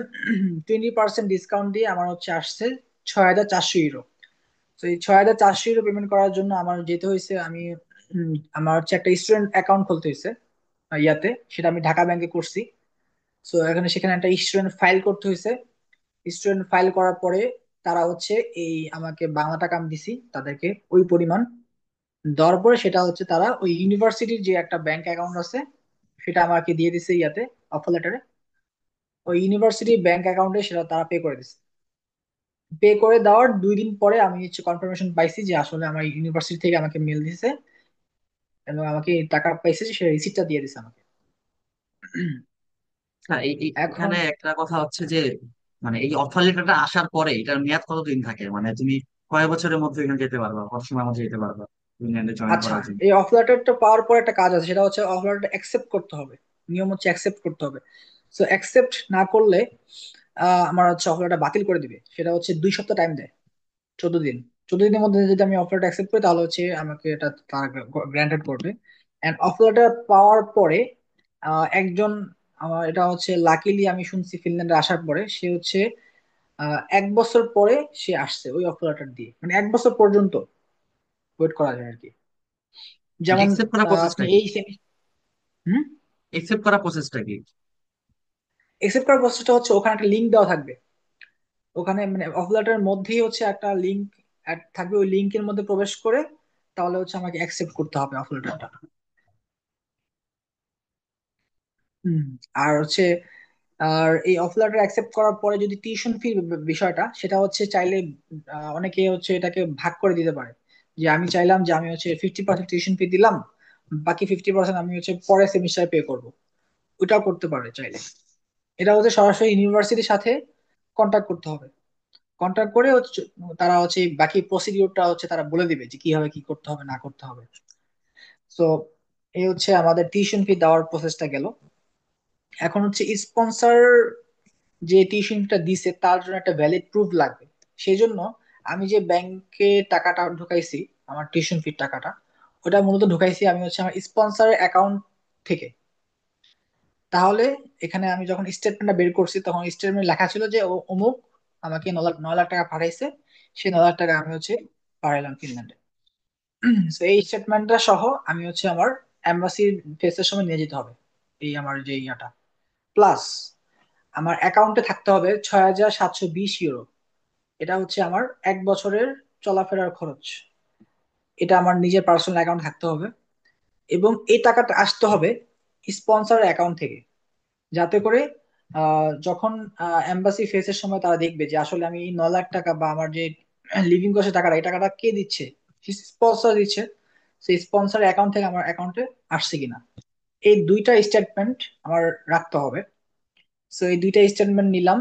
20% ডিসকাউন্ট দিয়ে আমার হচ্ছে আসছে 6,400 ইউরো। তো এই 6,400 ইউরো পেমেন্ট করার জন্য আমার যেতে হয়েছে, আমি আমার হচ্ছে একটা স্টুডেন্ট অ্যাকাউন্ট খুলতে হয়েছে ইয়াতে, সেটা আমি ঢাকা ব্যাংকে করছি। তো এখানে সেখানে একটা স্টুডেন্ট ফাইল করতে হয়েছে। স্টুডেন্ট ফাইল করার পরে তারা হচ্ছে এই আমাকে বাংলা টাকা আমি দিছি তাদেরকে ওই পরিমাণ। দেওয়ার পরে সেটা হচ্ছে তারা ওই ইউনিভার্সিটির যে একটা ব্যাংক অ্যাকাউন্ট আছে সেটা আমাকে দিয়ে দিছে ইয়াতে, অফার লেটারে। ওই ইউনিভার্সিটি ব্যাংক অ্যাকাউন্টে সেটা তারা পে করে দিছে। পে করে দেওয়ার 2 দিন পরে আমি হচ্ছে কনফার্মেশন পাইছি যে আসলে আমার ইউনিভার্সিটি থেকে আমাকে মেল দিছে এবং আমাকে টাকা পাইছে, সে রিসিপ্টটা দিয়ে দিছে আমাকে। হ্যাঁ, এখন এখানে একটা কথা হচ্ছে যে মানে এই অফার লেটারটা আসার পরে এটার মেয়াদ কতদিন থাকে, মানে তুমি কয় বছরের মধ্যে এখানে যেতে পারবা, কত সময়ের মধ্যে যেতে পারবা ইংল্যান্ডে জয়েন আচ্ছা, করার জন্য? এই অফার লেটারটা পাওয়ার পর একটা কাজ আছে, সেটা হচ্ছে অফার লেটারটা অ্যাকসেপ্ট করতে হবে। নিয়ম হচ্ছে অ্যাকসেপ্ট করতে হবে। সো অ্যাকসেপ্ট না করলে আমার হচ্ছে অফার লেটার বাতিল করে দিবে। সেটা হচ্ছে 2 সপ্তাহ টাইম দেয়, 14 দিন। 14 দিনের মধ্যে যদি আমি অফারটা অ্যাকসেপ্ট করি তাহলে হচ্ছে আমাকে এটা তারা গ্রান্টেড করবে। এন্ড অফার লেটার পাওয়ার পরে একজন, আমার এটা হচ্ছে লাকিলি আমি শুনছি ফিনল্যান্ডে আসার পরে সে হচ্ছে 1 বছর পরে সে আসছে ওই অফার লেটার দিয়ে, মানে 1 বছর পর্যন্ত ওয়েট করা যায় আর কি। মানে যেমন একসেপ্ট করা আপনি প্রসেসটা কি? এই হুম, একসেপ্ট করা প্রসেসটা কি? অ্যাকসেপ্ট করার প্রসেসটা হচ্ছে ওখানে একটা লিঙ্ক দেওয়া থাকবে। ওখানে মানে অফার লেটারের মধ্যেই হচ্ছে একটা লিঙ্ক থাকবে, ওই লিঙ্কের মধ্যে প্রবেশ করে তাহলে হচ্ছে আমাকে অ্যাকসেপ্ট করতে হবে অফার লেটারটা। হুম। আর হচ্ছে, আর এই অফার লেটার অ্যাকসেপ্ট করার পরে যদি টিউশন ফি বিষয়টা, সেটা হচ্ছে চাইলে অনেকে হচ্ছে এটাকে ভাগ করে দিতে পারে। যে আমি চাইলাম যে আমি হচ্ছে 50% টিউশন ফি দিলাম, বাকি 50% আমি হচ্ছে পরের সেমিস্টারে পে করব। ওটাও করতে পারে চাইলে। এটা হচ্ছে সরাসরি ইউনিভার্সিটির সাথে কন্ট্যাক্ট করতে হবে। কন্ট্যাক্ট করে হচ্ছে তারা হচ্ছে এই বাকি প্রসিডিউরটা হচ্ছে তারা বলে দিবে যে কিভাবে কি করতে হবে না করতে হবে। তো এই হচ্ছে আমাদের টিউশন ফি দেওয়ার প্রসেসটা গেল। এখন হচ্ছে স্পন্সর যে টিউশনটা দিছে তার জন্য একটা ভ্যালিড প্রুফ লাগবে। সেই জন্য আমি যে ব্যাংকে টাকাটা ঢুকাইছি, আমার টিউশন ফির টাকাটা, ওটা মূলত ঢুকাইছি আমি হচ্ছে আমার স্পন্সরের অ্যাকাউন্ট থেকে। তাহলে এখানে আমি যখন স্টেটমেন্টটা বের করছি তখন স্টেটমেন্ট লেখা ছিল যে অমুক আমাকে 9 লাখ টাকা পাঠাইছে, সেই 9 লাখ টাকা আমি হচ্ছে পাঠাইলাম ফিনল্যান্ডে। তো এই স্টেটমেন্টটা সহ আমি হচ্ছে আমার এম্বাসির ফেসের সময় নিয়ে যেতে হবে এই আমার যে ইয়াটা। প্লাস আমার অ্যাকাউন্টে থাকতে হবে 6,720 ইউরো। এটা হচ্ছে আমার 1 বছরের চলাফেরার খরচ। এটা আমার নিজের পার্সোনাল অ্যাকাউন্ট থাকতে হবে। এবং এই টাকাটা আসতে হবে স্পন্সর অ্যাকাউন্ট থেকে, যাতে করে যখন এম্বাসি ফেসের সময় তারা দেখবে যে আসলে আমি এই 9 লাখ টাকা বা আমার যে লিভিং কস্টের টাকাটা, এই টাকাটা কে দিচ্ছে, স্পন্সর দিচ্ছে, সেই স্পন্সর অ্যাকাউন্ট থেকে আমার অ্যাকাউন্টে আসছে কিনা। এই দুইটা স্টেটমেন্ট আমার রাখতে হবে। সো এই দুইটা স্টেটমেন্ট নিলাম,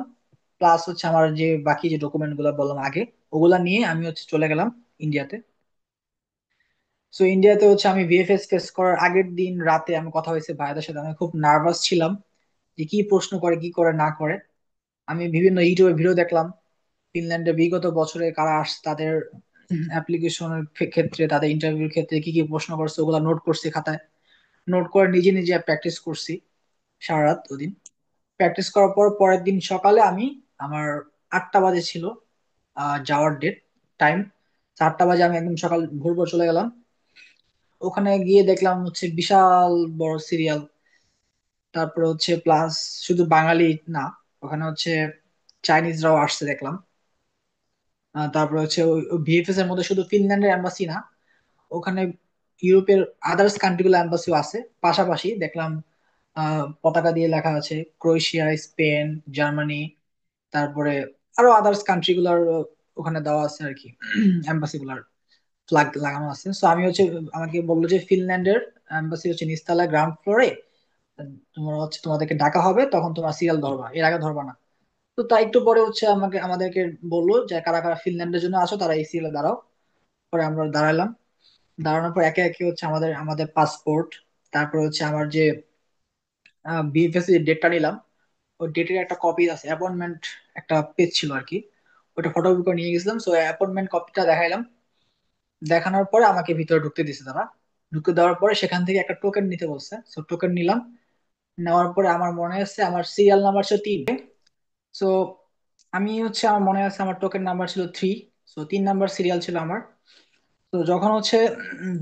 প্লাস হচ্ছে আমার যে বাকি যে ডকুমেন্ট গুলো বললাম আগে, ওগুলা নিয়ে আমি হচ্ছে চলে গেলাম ইন্ডিয়াতে। সো ইন্ডিয়াতে হচ্ছে আমি ভিএফএস ফেস করার আগের দিন রাতে আমি কথা হয়েছে ভাইদের সাথে, আমি খুব নার্ভাস ছিলাম যে কি প্রশ্ন করে কি করে না করে। আমি বিভিন্ন ইউটিউবে ভিডিও দেখলাম ফিনল্যান্ডে বিগত বছরে কারা আসছে, তাদের অ্যাপ্লিকেশনের ক্ষেত্রে, তাদের ইন্টারভিউর ক্ষেত্রে কি কি প্রশ্ন করছে ওগুলা নোট করছি খাতায়। নোট করে নিজে নিজে প্র্যাকটিস করছি সারা রাত ওদিন। প্র্যাকটিস করার পর পরের দিন সকালে আমি, আমার 8টা বাজে ছিল যাওয়ার ডেট টাইম। 8টা বাজে আমি একদম সকাল ভোর ভোর চলে গেলাম। ওখানে গিয়ে দেখলাম হচ্ছে বিশাল বড় সিরিয়াল। তারপরে হচ্ছে প্লাস শুধু বাঙালি না, ওখানে হচ্ছে চাইনিজরাও আসছে দেখলাম। তারপরে হচ্ছে ভিএফএস এর মধ্যে শুধু ফিনল্যান্ডের এম্বাসি না, ওখানে ইউরোপের আদার্স কান্ট্রিগুলো এম্বাসিও আছে পাশাপাশি দেখলাম। পতাকা দিয়ে লেখা আছে ক্রোয়েশিয়া, স্পেন, জার্মানি, তারপরে আরো আদার্স কান্ট্রি গুলার ওখানে দেওয়া আছে আর কি এম্বাসি গুলার ফ্ল্যাগ লাগানো আছে। সো আমি হচ্ছে, আমাকে বললো যে ফিনল্যান্ডের এম্বাসি হচ্ছে নিচতলায় গ্রাউন্ড ফ্লোরে, তোমার হচ্ছে তোমাদেরকে ডাকা হবে, তখন তোমার সিরিয়াল ধরবা, এর আগে ধরবা না। তো তাই একটু পরে হচ্ছে আমাদেরকে বললো যে কারা কারা ফিনল্যান্ডের জন্য আসো তারা এই সিরিয়ালে দাঁড়াও। পরে আমরা দাঁড়ালাম। দাঁড়ানোর পর একে একে হচ্ছে আমাদের আমাদের পাসপোর্ট, তারপর হচ্ছে আমার যে বিএফএস এর ডেটটা নিলাম, ওই ডেটের একটা কপি আছে, অ্যাপয়েন্টমেন্ট একটা পেজ ছিল আর কি, ওটা ফটোকপি করে নিয়ে গেছিলাম। সো অ্যাপয়েন্টমেন্ট কপিটা দেখাইলাম। দেখানোর পরে আমাকে ভিতরে ঢুকতে দিছে তারা। ঢুকে দেওয়ার পরে সেখান থেকে একটা টোকেন নিতে বলছে, সো টোকেন নিলাম। নেওয়ার পরে আমার মনে আছে আমার সিরিয়াল নাম্বার ছিল 3। সো আমি হচ্ছে, আমার মনে আছে আমার টোকেন নাম্বার ছিল 3। সো 3 নাম্বার সিরিয়াল ছিল আমার। তো যখন হচ্ছে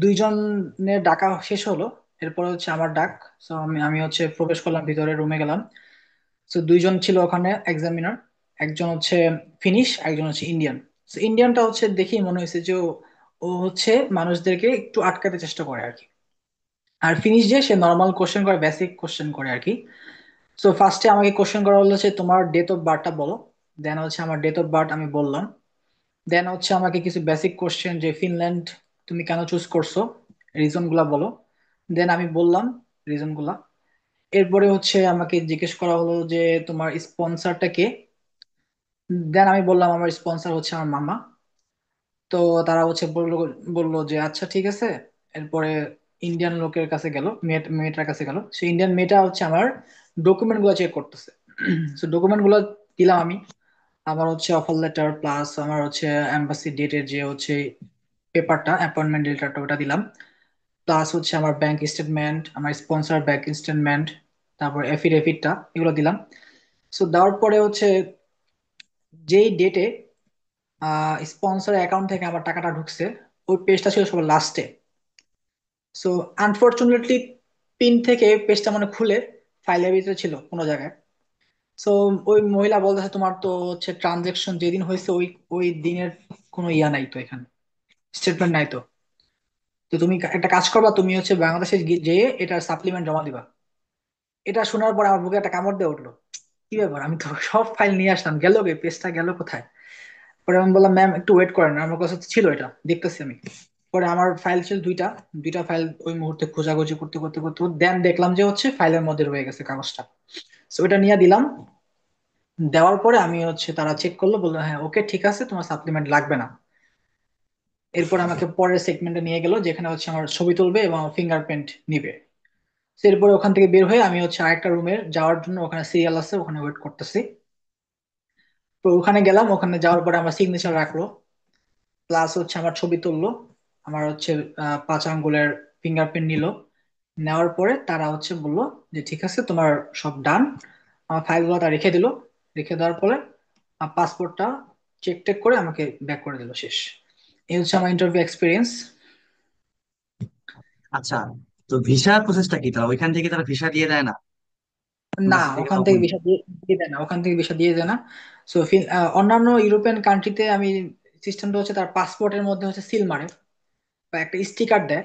দুইজনের ডাকা শেষ হলো, এরপরে হচ্ছে আমার ডাক। সো আমি আমি হচ্ছে প্রবেশ করলাম ভিতরে, রুমে গেলাম। তো দুইজন ছিল ওখানে এক্সামিনার, একজন হচ্ছে ফিনিশ, একজন হচ্ছে ইন্ডিয়ান। তো ইন্ডিয়ানটা হচ্ছে দেখেই মনে হয়েছে যে ও হচ্ছে মানুষদেরকে একটু আটকাতে চেষ্টা করে আর কি। আর ফিনিশ যে সে নর্মাল কোশ্চেন করে, বেসিক কোশ্চেন করে আর কি। সো ফার্স্টে আমাকে কোশ্চেন করা হলো যে তোমার ডেট অফ বার্থটা বলো। দেন হচ্ছে আমার ডেট অফ বার্থ আমি বললাম। দেন হচ্ছে আমাকে কিছু বেসিক কোশ্চেন, যে ফিনল্যান্ড তুমি কেন চুজ করছো, রিজন গুলা বলো। দেন আমি বললাম রিজন গুলা। এরপরে হচ্ছে আমাকে জিজ্ঞেস করা হলো যে তোমার স্পন্সরটা কে। দেন আমি বললাম আমার স্পন্সর হচ্ছে আমার মামা। তো তারা হচ্ছে বললো বললো যে আচ্ছা ঠিক আছে। এরপরে ইন্ডিয়ান লোকের কাছে গেল, মেয়েটার কাছে গেল। সেই ইন্ডিয়ান মেয়েটা হচ্ছে আমার ডকুমেন্ট গুলো চেক করতেছে। তো ডকুমেন্ট গুলো দিলাম আমি। আমার হচ্ছে অফার লেটার প্লাস আমার হচ্ছে এম্বাসি ডেটের যে হচ্ছে পেপারটা, অ্যাপয়েন্টমেন্ট লেটারটা, ওটা দিলাম। প্লাস হচ্ছে আমার ব্যাংক স্টেটমেন্ট, আমার স্পন্সর ব্যাংক স্টেটমেন্ট, তারপর এফিডেভিটটা, এগুলো দিলাম। সো দেওয়ার পরে হচ্ছে যেই ডেটে স্পন্সর অ্যাকাউন্ট থেকে আমার টাকাটা ঢুকছে, ওই পেজটা ছিল সবার লাস্টে। সো আনফরচুনেটলি পিন থেকে পেজটা মানে খুলে ফাইলের ভিতরে ছিল কোনো জায়গায়। সো ওই মহিলা বলতেছে তোমার তো হচ্ছে ট্রানজেকশন যেদিন হয়েছে ওই ওই দিনের কোনো ইয়া নাই তো, এখানে স্টেটমেন্ট নাই তো। তো তুমি একটা কাজ করবা, তুমি হচ্ছে বাংলাদেশে যেয়ে এটার সাপ্লিমেন্ট জমা দিবা। এটা শোনার পর আমার বুকে একটা কামড় দিয়ে উঠলো। কি ব্যাপার, আমি তো সব ফাইল নিয়ে আসলাম, গেল গে, পেজটা গেল কোথায়? পরে আমি বললাম ম্যাম একটু ওয়েট করেন, আমার কাছে তো ছিল, এটা দেখতেছি আমি। পরে আমার ফাইল ছিল দুইটা। দুইটা ফাইল ওই মুহূর্তে খোঁজাখুঁজি করতে করতে করতে দেন দেখলাম যে হচ্ছে ফাইলের মধ্যে রয়ে গেছে কাগজটা। তো ওটা নিয়ে দিলাম। দেওয়ার পরে আমি হচ্ছে, তারা চেক করলো, বললো হ্যাঁ ওকে ঠিক আছে, তোমার সাপ্লিমেন্ট লাগবে না। এরপর আমাকে পরের সেগমেন্টে নিয়ে গেল, যেখানে হচ্ছে আমার ছবি তুলবে এবং ফিঙ্গারপ্রিন্ট নিবে। তো এরপরে ওখান থেকে বের হয়ে আমি হচ্ছে আরেকটা রুমে যাওয়ার জন্য, ওখানে সিরিয়াল আছে, ওখানে ওয়েট করতেছি। তো ওখানে গেলাম, ওখানে যাওয়ার পরে আমার সিগনেচার রাখলো, প্লাস হচ্ছে আমার ছবি তুললো, আমার হচ্ছে 5 আঙ্গুলের ফিঙ্গারপ্রিন্ট নিল। নেওয়ার পরে তারা হচ্ছে বললো যে ঠিক আছে তোমার সব ডান। আমার ফাইলগুলো তারা রেখে দিল। রেখে দেওয়ার পরে পাসপোর্টটা চেক টেক করে আমাকে ব্যাক করে দিল, শেষ। এই হচ্ছে আমার ইন্টারভিউ এক্সপিরিয়েন্স। আচ্ছা, তো ভিসা প্রসেসটা কি, তারা ওইখান থেকে তারা ভিসা দিয়ে দেয় না না, এম্বাসি থেকে ওখান থেকে তখন? ভিসা দিয়ে দিয়ে দেয় না, ওখান থেকে ভিসা দিয়ে দেয় না। সো অন্যান্য ইউরোপিয়ান কান্ট্রিতে আমি সিস্টেমটা হচ্ছে তার পাসপোর্টের মধ্যে হচ্ছে সিল মারে বা একটা স্টিকার দেয়।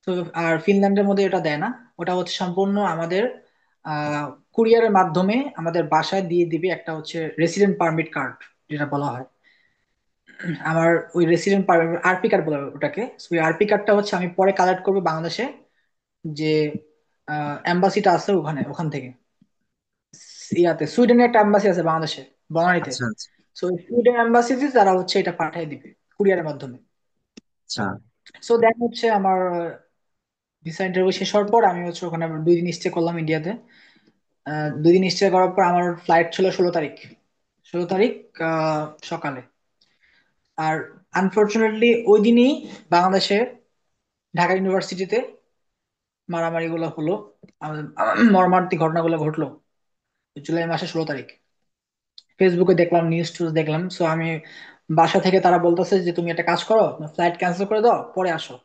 তো আর ফিনল্যান্ডের মধ্যে এটা দেয় না। ওটা হচ্ছে সম্পূর্ণ আমাদের কুরিয়ারের মাধ্যমে আমাদের বাসায় দিয়ে দিবে, একটা হচ্ছে রেসিডেন্ট পারমিট কার্ড যেটা বলা হয়। আমার ওই রেসিডেন্ট পারমিট, আরপি কার্ড বলা হয় ওটাকে। So, ওই আরপি কার্ডটা হচ্ছে আমি পরে কালেক্ট করবো বাংলাদেশে, যে এম্বাসিটা আছে ওখানে, ওখান থেকে। ইয়াতে সুইডেনের একটা এম্বাসি আছে বাংলাদেশে, বনানীতে। আচ্ছা আচ্ছা সো সুইডেন এম্বাসিতে তারা হচ্ছে এটা পাঠিয়ে দিবে কুরিয়ারের মাধ্যমে। আচ্ছা। সো দেন হচ্ছে আমার ভিসা ইন্টারভিউ শেষ হওয়ার পর আমি হচ্ছে ওখানে 2 দিন স্টে করলাম ইন্ডিয়াতে। 2 দিন স্টে করার পর আমার ফ্লাইট ছিল 16 তারিখ। 16 তারিখ সকালে। আর আনফরচুনেটলি ওই দিনই বাংলাদেশে ঢাকা ইউনিভার্সিটিতে মারামারি গুলো হলো, মর্মান্তিক ঘটনাগুলো ঘটলো জুলাই মাসে 16 তারিখ। ফেসবুকে দেখলাম, নিউজ টিউজ দেখলাম। সো আমি বাসা থেকে, তারা বলতেছে যে তুমি একটা কাজ করো, ফ্লাইট ক্যান্সেল করে দাও, পরে আসো।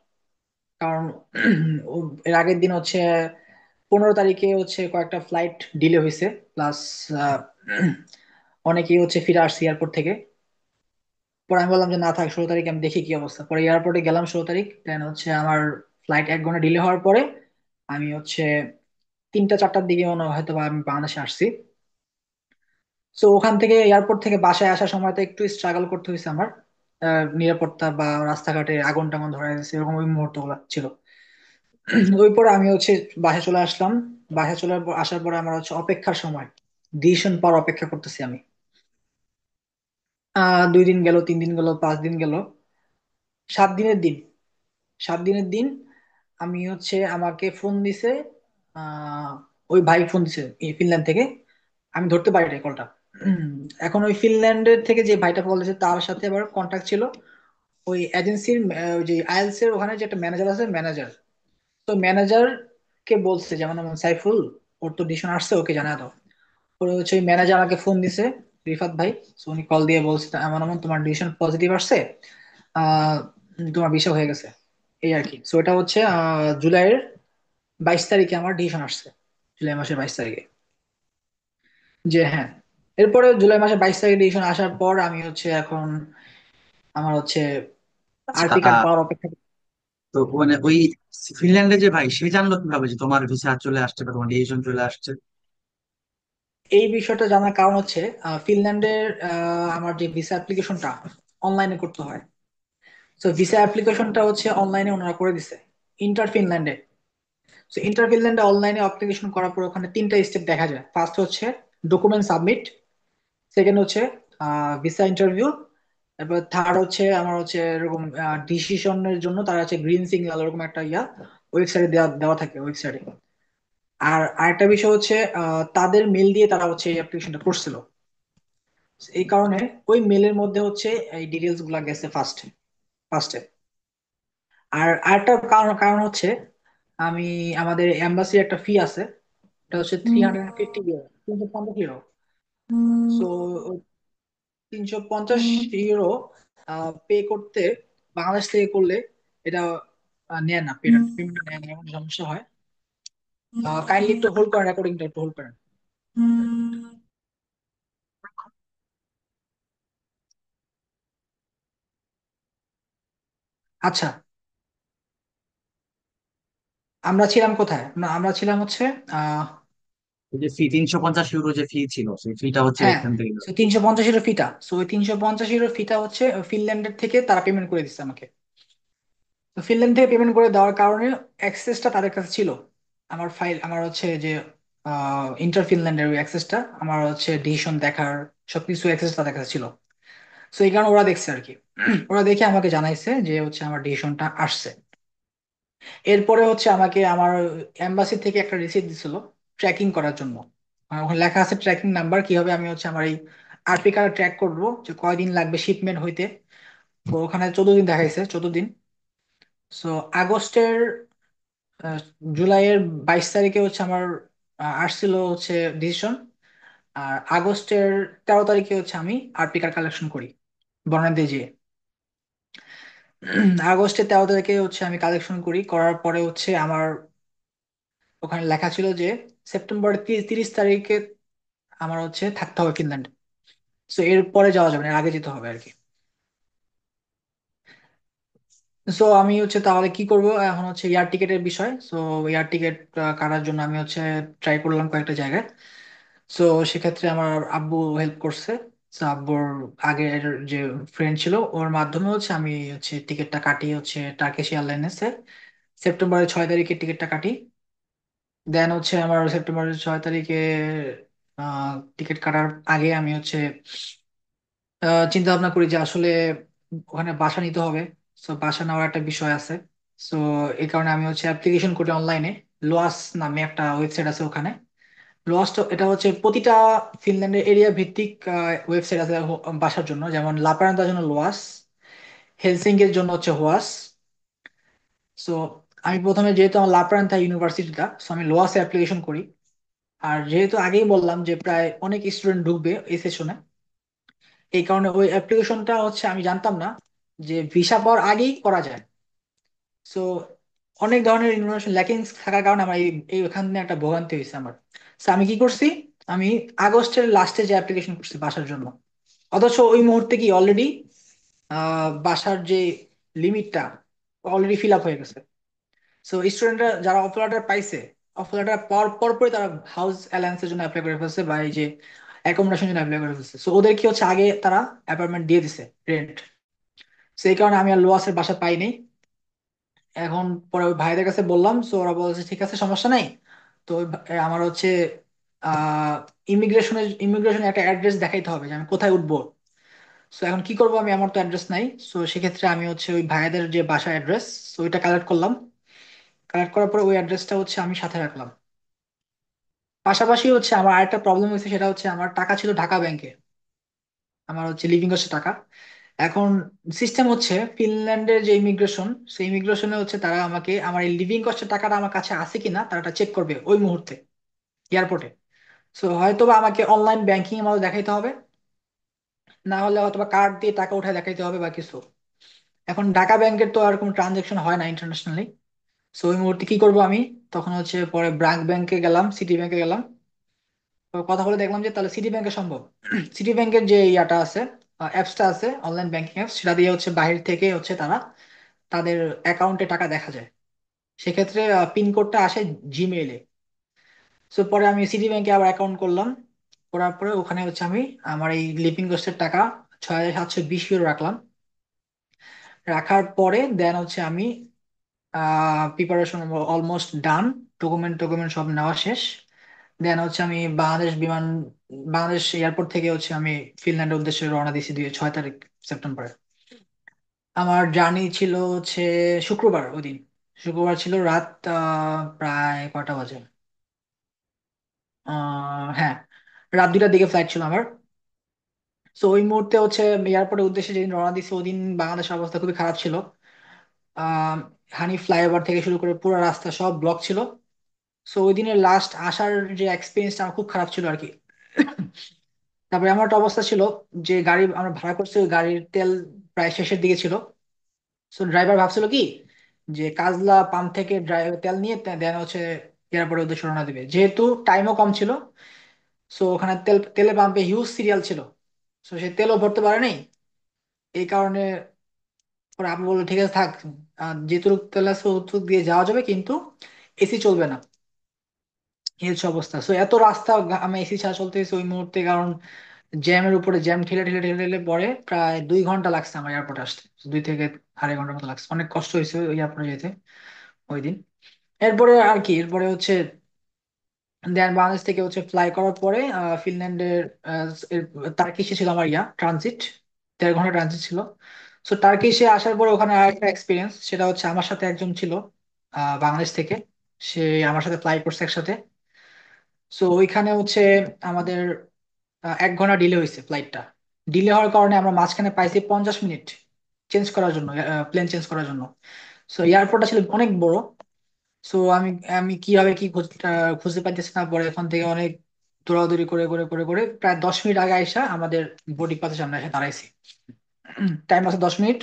কারণ এর আগের দিন হচ্ছে 15 তারিখে হচ্ছে কয়েকটা ফ্লাইট ডিলে হয়েছে। প্লাস অনেকেই হচ্ছে ফিরে আসছে এয়ারপোর্ট থেকে। পরে আমি বললাম যে না থাক, 16 তারিখে আমি দেখি কি অবস্থা। পরে এয়ারপোর্টে গেলাম 16 তারিখ। দেন হচ্ছে আমার ফ্লাইট 1 ঘন্টা ডিলে হওয়ার পরে আমি হচ্ছে 3টা 4টার দিকে মনে হয় হয়তো বা আমি বাংলাদেশে আসছি। তো ওখান থেকে, এয়ারপোর্ট থেকে বাসায় আসার সময় তো একটু স্ট্রাগল করতে হয়েছে আমার। নিরাপত্তা বা রাস্তাঘাটে আগুন টাগুন ধরে গেছে, এরকম ওই মুহূর্ত গুলা ছিল। ওই পরে আমি হচ্ছে বাসায় চলে আসলাম। বাসায় চলে আসার পরে আমার হচ্ছে অপেক্ষার সময়, ডিসিশন পাওয়ার অপেক্ষা করতেছি আমি। 2 দিন গেল, 3 দিন গেল, 5 দিন গেল, 7 দিনের দিন। 7 দিনের দিন আমি হচ্ছে, আমাকে ফোন দিছে আহ ওই ভাই ফোন দিছে এই ফিনল্যান্ড থেকে। আমি ধরতে পারি না কলটা। এখন ওই ফিনল্যান্ডের থেকে যে ভাইটা কল দিয়েছে তার সাথে আবার কন্ট্যাক্ট ছিল ওই এজেন্সির, ওই যে আইএলস এর ওখানে যে একটা ম্যানেজার আছে, ম্যানেজার। তো ম্যানেজার কে বলছে যেমন আমার সাইফুল, ওর তো ডিসিশন আসছে, ওকে জানা দাও। পরে হচ্ছে ওই ম্যানেজার আমাকে ফোন দিছে, রিফাত ভাই। So উনি কল দিয়ে বলছে এমন এমন তোমার ডিসিশন পজিটিভ আসছে, আহ তোমার ভিসা হয়ে গেছে। এই আর কি। সো এটা হচ্ছে জুলাইয়ের 22 তারিখে আমার ডিসিশন আসছে, জুলাই মাসের 22 তারিখে, যে হ্যাঁ। এরপরে জুলাই মাসের 22 তারিখে ডিসিশন আসার পর আমি হচ্ছে এখন আমার হচ্ছে আর আচ্ছা। পি কার্ড পাওয়ার অপেক্ষা। তো মানে ওই ফিনল্যান্ডে যে ভাই, সে জানলো কিভাবে যে তোমার ভিসা চলে আসছে বা তোমার ডিসিশন চলে আসছে? এই বিষয়টা জানার কারণ হচ্ছে ফিনল্যান্ডের আমার যে ভিসা অ্যাপ্লিকেশনটা অনলাইনে করতে হয়। তো ভিসা অ্যাপ্লিকেশনটা হচ্ছে অনলাইনে ওনারা করে দিছে ইন্টার ফিনল্যান্ডে। তো ইন্টার ফিনল্যান্ডে অনলাইনে অ্যাপ্লিকেশন করার পর ওখানে তিনটা স্টেপ দেখা যায়। ফার্স্ট হচ্ছে ডকুমেন্ট সাবমিট, সেকেন্ড হচ্ছে ভিসা ইন্টারভিউ, তারপর থার্ড হচ্ছে আমার হচ্ছে এরকম ডিসিশনের জন্য তারা হচ্ছে গ্রিন সিগন্যাল এরকম একটা ওয়েবসাইটে দেওয়া দেওয়া থাকে ওয়েবসাইটে। আর আরেকটা বিষয় হচ্ছে তাদের মেল দিয়ে তারা হচ্ছে এই অ্যাপ্লিকেশনটা করছিল। এই কারণে ওই মেলের মধ্যে হচ্ছে এই ডিটেলস গুলা গেছে ফার্স্টে ফার্স্টে। আর আরেকটা কারণ কারণ হচ্ছে আমি আমাদের এম্বাসির একটা ফি আছে, এটা হচ্ছে 350 euro, 350 euro. So 350 euro pay করতে বাংলাদেশ থেকে করলে এটা নেয় না, পেমেন্ট নেয় না, এমন সমস্যা হয়। কাইন্ডলি একটু হোল্ড করেন, রেকর্ডিংটা একটু হোল্ড করেন। আচ্ছা, আমরা ছিলাম কোথায়? আমরা ছিলাম হচ্ছে আহ ওই যে ফি 350 ইউরো যে ফি ছিল, সেই ফিটা হচ্ছে হ্যাঁ, এখান থেকে। 350 ইউরো ফিটা, সো ওই 350 ইউরো ফিটা হচ্ছে ফিনল্যান্ডের থেকে তারা পেমেন্ট করে দিচ্ছে আমাকে। তো ফিনল্যান্ড থেকে পেমেন্ট করে দেওয়ার কারণে অ্যাক্সেসটা তাদের কাছে ছিল। আমার ফাইল, আমার হচ্ছে যে ইন্টার ফিনল্যান্ডের ওই অ্যাক্সেসটা, আমার হচ্ছে ডিসিশন দেখার সবকিছু অ্যাক্সেস তাদের কাছে ছিল। তো এই কারণে ওরা দেখছে আর কি। ওরা দেখে আমাকে জানাইছে যে হচ্ছে আমার ডিসিশনটা আসছে। এরপরে হচ্ছে আমাকে আমার এম্বাসি থেকে একটা রিসিপ্ট দিছিল ট্র্যাকিং করার জন্য। ওখানে লেখা আছে ট্র্যাকিং নাম্বার, কিভাবে আমি হচ্ছে আমার এই আরপি কার্ড ট্র্যাক করবো যে কয়দিন লাগবে শিপমেন্ট হইতে। তো ওখানে 14 দিন দেখাইছে, 14 দিন। সো আগস্টের আহ, জুলাইয়ের 22 তারিখে হচ্ছে আমার আসছিল হচ্ছে ডিসিশন। আর আগস্টের 13 তারিখে হচ্ছে আমি আরপি কার্ড কালেকশন করি বর্ণাঢ্য যেয়ে। আগস্টের 13 তারিখে হচ্ছে আমি কালেকশন করি, করার পরে হচ্ছে আমার ওখানে লেখা ছিল যে সেপ্টেম্বর 30 তারিখে আমার হচ্ছে থাকতে হবে ফিনল্যান্ড। সো এর পরে যাওয়া যাবে না, এর আগে যেতে হবে আর কি। সো আমি হচ্ছে তাহলে কি করব এখন, হচ্ছে এয়ার টিকেটের বিষয়। সো এয়ার টিকেট কাটার জন্য আমি হচ্ছে ট্রাই করলাম কয়েকটা জায়গায়। সো সেক্ষেত্রে আমার আব্বু হেল্প করছে। তো আব্বুর আগের যে ফ্রেন্ড ছিল ওর মাধ্যমে হচ্ছে আমি হচ্ছে টিকিটটা কাটি হচ্ছে টার্কিশ এয়ারলাইন্সে। সেপ্টেম্বরের 6 তারিখে টিকিটটা কাটি। দেন হচ্ছে আমার সেপ্টেম্বরের 6 তারিখে টিকিট কাটার আগে আমি হচ্ছে চিন্তা ভাবনা করি যে আসলে ওখানে বাসা নিতে হবে। সো বাসা নেওয়ার একটা বিষয় আছে। সো এই কারণে আমি হচ্ছে অ্যাপ্লিকেশন করি অনলাইনে। লোয়াস নামে একটা ওয়েবসাইট আছে ওখানে। লোয়াস এটা হচ্ছে প্রতিটা ফিনল্যান্ডের এরিয়া ভিত্তিক ওয়েবসাইট আছে বাসার জন্য। যেমন লাপারান্তার জন্য লোয়াস, হেলসিঙ্কির জন্য হচ্ছে হোয়াস। সো আমি প্রথমে যেহেতু আমার লাপ্রান্তা ইউনিভার্সিটিটা, সো আমি লোয়াসে অ্যাপ্লিকেশন করি। আর যেহেতু আগেই বললাম যে প্রায় অনেক স্টুডেন্ট ঢুকবে এই সেশনে, এই কারণে ওই অ্যাপ্লিকেশনটা হচ্ছে আমি জানতাম না যে ভিসা পাওয়ার আগেই করা যায়। সো অনেক ধরনের ইনফরমেশন ল্যাকিংস থাকার কারণে আমার এই ওখানে একটা ভোগান্তি হয়েছে আমার। সো আমি কি করছি, আমি আগস্টের লাস্টে যে অ্যাপ্লিকেশন করছি বাসার জন্য, অথচ ওই মুহূর্তে কি অলরেডি বাসার যে লিমিটটা অলরেডি ফিল আপ হয়ে গেছে। সো স্টুডেন্টরা যারা অফার লেটার পাইছে, অফার লেটার পাওয়ার পরপরই তারা হাউস অ্যালায়েন্সের জন্য অ্যাপ্লাই করে ফেলছে, বা এই যে অ্যাকোমোডেশনের জন্য অ্যাপ্লাই করে ফেলছে। সো ওদের কি হচ্ছে আগে তারা অ্যাপার্টমেন্ট দিয়ে দিছে রেন্ট। সেই কারণে আমি আর লোয়াসের বাসা পাইনি। এখন পরে ওই ভাইদের কাছে বললাম, সো ওরা বলছে ঠিক আছে সমস্যা নাই। তো আমার হচ্ছে ইমিগ্রেশনের একটা অ্যাড্রেস দেখাইতে হবে যে আমি কোথায় উঠবো। সো এখন কি করবো আমি, আমার তো অ্যাড্রেস নাই। সো সেক্ষেত্রে আমি হচ্ছে ওই ভাইয়াদের যে বাসা অ্যাড্রেস, সো ওইটা কালেক্ট করলাম। কালেক্ট করার পরে ওই অ্যাড্রেসটা হচ্ছে আমি সাথে রাখলাম। পাশাপাশি হচ্ছে আমার আরেকটা প্রবলেম হয়েছে, সেটা হচ্ছে আমার টাকা ছিল ঢাকা ব্যাংকে, আমার হচ্ছে লিভিং কস্টের টাকা। এখন সিস্টেম হচ্ছে ফিনল্যান্ডের যে ইমিগ্রেশন, সেই ইমিগ্রেশনে হচ্ছে তারা আমাকে আমার এই লিভিং কস্টের টাকাটা আমার কাছে আছে কিনা তারা চেক করবে ওই মুহূর্তে এয়ারপোর্টে। সো হয়তো বা আমাকে অনলাইন ব্যাংকিং এর মধ্যে দেখাইতে হবে, না হলে হয়তো বা কার্ড দিয়ে টাকা উঠায় দেখাইতে হবে বা কিছু। এখন ঢাকা ব্যাংকের তো আর কোনো ট্রানজাকশন হয় না ইন্টারন্যাশনালি। সো ওই মুহূর্তে কি করব আমি, তখন হচ্ছে পরে ব্র্যাক ব্যাংকে গেলাম, সিটি ব্যাংকে গেলাম। তো কথা বলে দেখলাম যে তাহলে সিটি ব্যাংকে সম্ভব। সিটি ব্যাংকের যে ইয়াটা আছে, অ্যাপসটা আছে অনলাইন ব্যাংকিং অ্যাপস, সেটা দিয়ে হচ্ছে বাহির থেকে হচ্ছে তারা তাদের অ্যাকাউন্টে টাকা দেখা যায়। সেক্ষেত্রে পিনকোডটা আসে জিমেইলে। সো পরে আমি সিটি ব্যাংকে আবার অ্যাকাউন্ট করলাম। করার পরে ওখানে হচ্ছে আমি আমার এই লিপিং কস্টের টাকা 6,720 ইউরো রাখলাম। রাখার পরে দেন হচ্ছে আমি প্রিপারেশন অলমোস্ট ডান, ডকুমেন্ট টকুমেন্ট সব নেওয়া শেষ। দেন হচ্ছে আমি বাংলাদেশ এয়ারপোর্ট থেকে হচ্ছে আমি ফিনল্যান্ডের উদ্দেশ্যে রওনা দিয়েছি 6 তারিখ সেপ্টেম্বরে। আমার জার্নি ছিল হচ্ছে শুক্রবার ওই দিন। শুক্রবার ছিল রাত প্রায় কটা বাজে, হ্যাঁ, রাত 2টার দিকে ফ্লাইট ছিল আমার। তো ওই মুহূর্তে হচ্ছে এয়ারপোর্টের উদ্দেশ্যে যেদিন রওনা দিয়েছি ওই দিন বাংলাদেশের অবস্থা খুবই খারাপ ছিল। আহ হানি ফ্লাইওভার থেকে শুরু করে পুরো রাস্তা সব ব্লক ছিল। সো ওই দিনের লাস্ট আসার যে এক্সপিরিয়েন্সটা আমার খুব খারাপ ছিল আর কি। তারপরে আমার একটা অবস্থা ছিল যে গাড়ি আমরা ভাড়া করছি, ওই গাড়ির তেল প্রায় শেষের দিকে ছিল। সো ড্রাইভার ভাবছিল কি যে কাজলা পাম্প থেকে ড্রাইভার তেল নিয়ে দেন হচ্ছে এয়ারপোর্টের উদ্দেশ্যে রওনা দিবে, যেহেতু টাইমও কম ছিল। সো ওখানে তেলে পাম্পে হিউজ সিরিয়াল ছিল। সো সে তেলও ভরতে পারে নাই। এই কারণে ওরা আপু বললো ঠিক আছে থাক, যেটুকু তেল আছে অতটুকু দিয়ে যাওয়া যাবে, কিন্তু এসি চলবে না। এই হচ্ছে অবস্থা। সো এত রাস্তা আমি এসি ছাড়া চলতে হয়েছে ওই মুহূর্তে, কারণ জ্যামের উপরে জ্যাম ঠেলে ঠেলে ঠেলে ঠেলে পরে প্রায় 2 ঘন্টা লাগছে আমার এয়ারপোর্টে আসতে। 2 থেকে আড়াই ঘন্টার মতো লাগছে, অনেক কষ্ট হয়েছে ওই এয়ারপোর্টে যেতে ওই দিন। এরপরে আর কি, এরপরে হচ্ছে দেন বাংলাদেশ থেকে হচ্ছে ফ্লাই করার পরে ফিনল্যান্ডের টার্কিশে ছিল আমার ট্রানজিট। 1.5 ঘন্টা ট্রানজিট ছিল। সো টার্কিশে আসার পরে ওখানে আরেকটা এক্সপিরিয়েন্স, সেটা হচ্ছে আমার সাথে একজন ছিল বাংলাদেশ থেকে। সে আমার সাথে ফ্লাই করছে একসাথে। সো ওইখানে হচ্ছে আমাদের 1 ঘন্টা ডিলে হয়েছে ফ্লাইটটা। ডিলে হওয়ার কারণে আমরা মাঝখানে পাইছি 50 মিনিট চেঞ্জ করার জন্য, প্লেন চেঞ্জ করার জন্য। সো এয়ারপোর্টটা ছিল অনেক বড়। সো আমি আমি কিভাবে কি খুঁজে পাইতেছি না, পরে এখান থেকে অনেক দৌড়াদৌড়ি করে করে করে করে প্রায় 10 মিনিট আগে আইসা আমাদের বোর্ডিং পাসের সামনে এসে দাঁড়াইছি। টাইম আছে 10 মিনিট।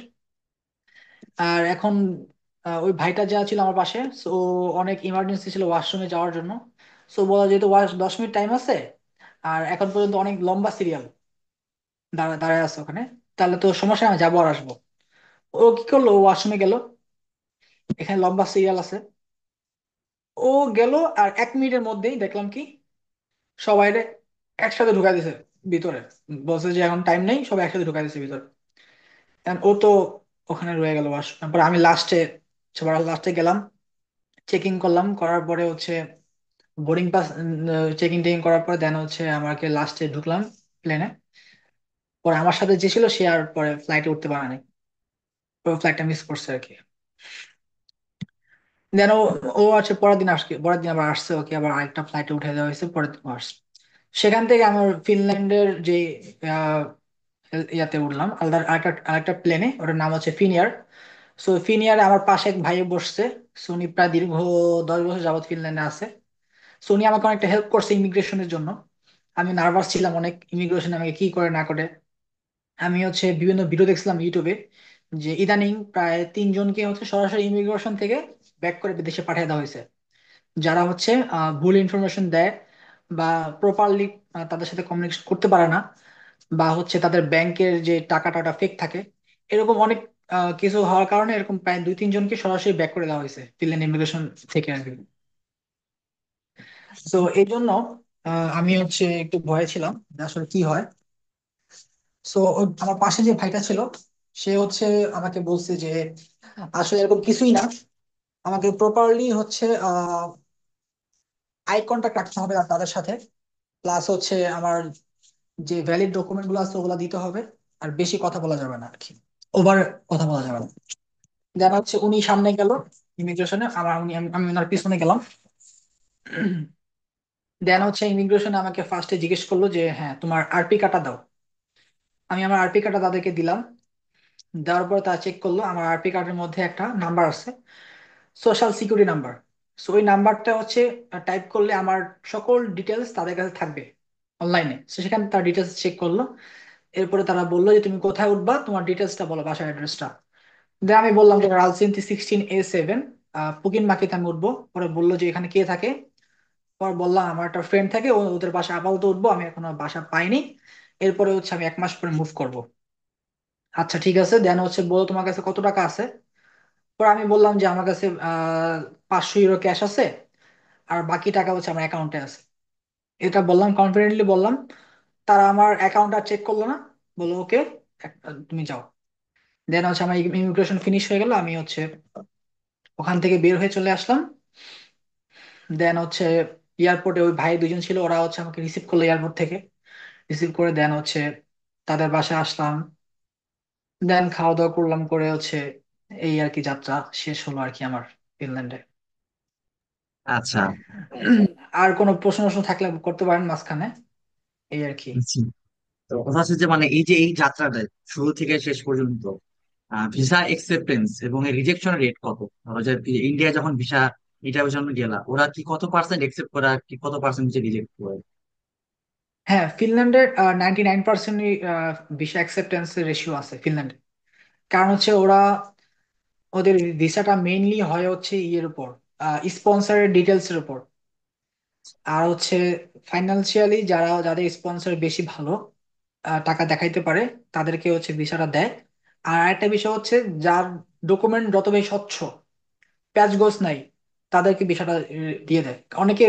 আর এখন ওই ভাইটা যা ছিল আমার পাশে, সো অনেক ইমার্জেন্সি ছিল ওয়াশরুমে যাওয়ার জন্য। সো বলা যেহেতু 10 মিনিট টাইম আছে আর এখন পর্যন্ত অনেক লম্বা সিরিয়াল দাঁড়ায় আছে ওখানে, তাহলে তো সমস্যা নেই, আমি যাবো আর আসবো। ও কি করলো, ওয়াশরুমে গেল, এখানে লম্বা সিরিয়াল আছে। ও গেল আর 1 মিনিটের মধ্যেই দেখলাম কি সবাই একসাথে ঢুকাই দিছে ভিতরে। বলছে যে এখন টাইম নেই, সবাই একসাথে ঢুকাই দিছে ভিতরে। And ও তো ওখানে রয়ে গেল বাস। তারপর আমি সবার লাস্টে গেলাম, চেকিং করলাম, করার পরে হচ্ছে বোর্ডিং পাস চেকিং টেকিং করার পরে দেন হচ্ছে আমাকে লাস্টে ঢুকলাম প্লেনে। পরে আমার সাথে যে ছিল সে আর পরে ফ্লাইটে উঠতে পারে নাই, ফ্লাইটটা মিস করছে আর কি। দেন ও ও আছে পরের দিন আবার আসছে, ওকে আবার আরেকটা ফ্লাইটে উঠে দেওয়া হয়েছে, পরের দিন ও আসছে। সেখান থেকে আমার ফিনল্যান্ডের যে ইয়াতে উঠলাম আলাদা আরেকটা প্লেনে, ওটার নাম হচ্ছে ফিনিয়ার। সো ফিনিয়ারে আমার পাশে এক ভাই বসছে। সো উনি প্রায় দীর্ঘ 10 বছর যাবত ফিনল্যান্ডে আছে। সো উনি আমাকে অনেকটা হেল্প করছে ইমিগ্রেশনের জন্য। আমি নার্ভাস ছিলাম অনেক, ইমিগ্রেশন আমাকে কি করে না করে। আমি হচ্ছে বিভিন্ন ভিডিও দেখছিলাম ইউটিউবে, যে ইদানিং প্রায় 3 জনকে হচ্ছে সরাসরি ইমিগ্রেশন থেকে ব্যাক করে বিদেশে পাঠিয়ে দেওয়া হয়েছে, যারা হচ্ছে ভুল ইনফরমেশন দেয় বা প্রপারলি তাদের সাথে কমিউনিকেশন করতে পারে না, বা হচ্ছে তাদের ব্যাংকের যে টাকাটা ওটা ফেক থাকে। এরকম অনেক কিছু হওয়ার কারণে এরকম প্রায় 2-3 জনকে সরাসরি ব্যাক করে দেওয়া হয়েছে ফিনল্যান্ড ইমিগ্রেশন থেকে আর কি। তো এই জন্য আমি হচ্ছে একটু ভয়ে ছিলাম যে আসলে কি হয়। সো আমার পাশে যে ভাইটা ছিল সে হচ্ছে আমাকে বলছে যে আসলে এরকম কিছুই না, আমাকে প্রপারলি হচ্ছে আই কন্টাক্ট রাখতে হবে তাদের সাথে। প্লাস হচ্ছে আমার যে ভ্যালিড ডকুমেন্ট গুলো আছে ওগুলো দিতে হবে। আর বেশি কথা বলা যাবে না আর কি, ওভার কথা বলা যাবে না। দেন হচ্ছে উনি সামনে গেল ইমিগ্রেশনে, আমার উনি আমি আমি ওনার পিছনে গেলাম। দেন হচ্ছে ইমিগ্রেশনে আমাকে ফার্স্টে জিজ্ঞেস করলো যে হ্যাঁ তোমার আরপি কার্ডটা দাও। আমি আমার আরপি কার্ডটা তাদেরকে দিলাম। দেওয়ার পর তারা চেক করলো আমার আরপি কার্ডের মধ্যে একটা নাম্বার আছে, সোশ্যাল সিকিউরিটি নাম্বার। সো ওই নাম্বারটা হচ্ছে টাইপ করলে আমার সকল ডিটেলস তাদের কাছে থাকবে অনলাইনে। তো সেখানে তার ডিটেলস চেক করলো। এরপরে তারা বললো যে তুমি কোথায় উঠবা, তোমার ডিটেলসটা বলো, বাসার অ্যাড্রেসটা। দেন আমি বললাম যে রাজধানী 16A7 পুকিন মাকিতে আমি উঠবো। পরে বললো যে এখানে কে থাকে। পর বললাম আমার একটা ফ্রেন্ড থাকে, ওদের বাসা আপাতত উঠবো, আমি এখনো বাসা পাইনি। এরপরে হচ্ছে আমি 1 মাস পরে মুভ করব। আচ্ছা ঠিক আছে, দেন হচ্ছে বলো তোমার কাছে কত টাকা আছে। পরে আমি বললাম যে আমার কাছে 500 ইউরো ক্যাশ আছে, আর বাকি টাকা হচ্ছে আমার অ্যাকাউন্টে আছে। এটা বললাম, কনফিডেন্টলি বললাম। তারা আমার অ্যাকাউন্টটা চেক করলো না, বললো ওকে, তুমি যাও। দেন হচ্ছে আমার ইমিগ্রেশন ফিনিশ হয়ে গেল, আমি হচ্ছে ওখান থেকে বের হয়ে চলে আসলাম। দেন হচ্ছে এয়ারপোর্টে ওই ভাই দুজন ছিল, ওরা হচ্ছে আমাকে রিসিভ করলো এয়ারপোর্ট থেকে। রিসিভ করে দেন হচ্ছে তাদের বাসায় আসলাম। দেন খাওয়া দাওয়া করলাম, করে হচ্ছে এই আর কি যাত্রা শেষ হলো আর কি আমার ফিনল্যান্ডে। আচ্ছা। আর কোনো প্রশ্ন প্রশ্ন থাকলে করতে পারেন মাঝখানে, এই আর কি। জি। তো কথা হচ্ছে যে মানে এই যে এই যাত্রাটা শুরু থেকে শেষ পর্যন্ত ভিসা একসেপ্টেন্স এবং এই রিজেকশন রেট কত? ধরো যে ইন্ডিয়া যখন ভিসা ইন্টারভিউর জন্য গেলা, ওরা কি কত পার্সেন্ট একসেপ্ট করা, কি কত পার্সেন্ট রিজেক্ট করে? হ্যাঁ, ফিনল্যান্ডের 99% ভিসা অ্যাকসেপ্টেন্স রেশিও আছে ফিনল্যান্ডে। কারণ হচ্ছে ওরা, ওদের ভিসাটা মেইনলি হয় হচ্ছে ইয়ের উপর, স্পন্সরের ডিটেলস এর উপর। আর হচ্ছে ফাইনান্সিয়ালি যাদের স্পন্সর বেশি ভালো, টাকা দেখাইতে পারে, তাদেরকে হচ্ছে ভিসাটা দেয়। আর একটা বিষয় হচ্ছে, যার ডকুমেন্ট যত বেশি স্বচ্ছ, প্যাচ গোছ নাই, তাদেরকে ভিসাটা দিয়ে দেয়। অনেকে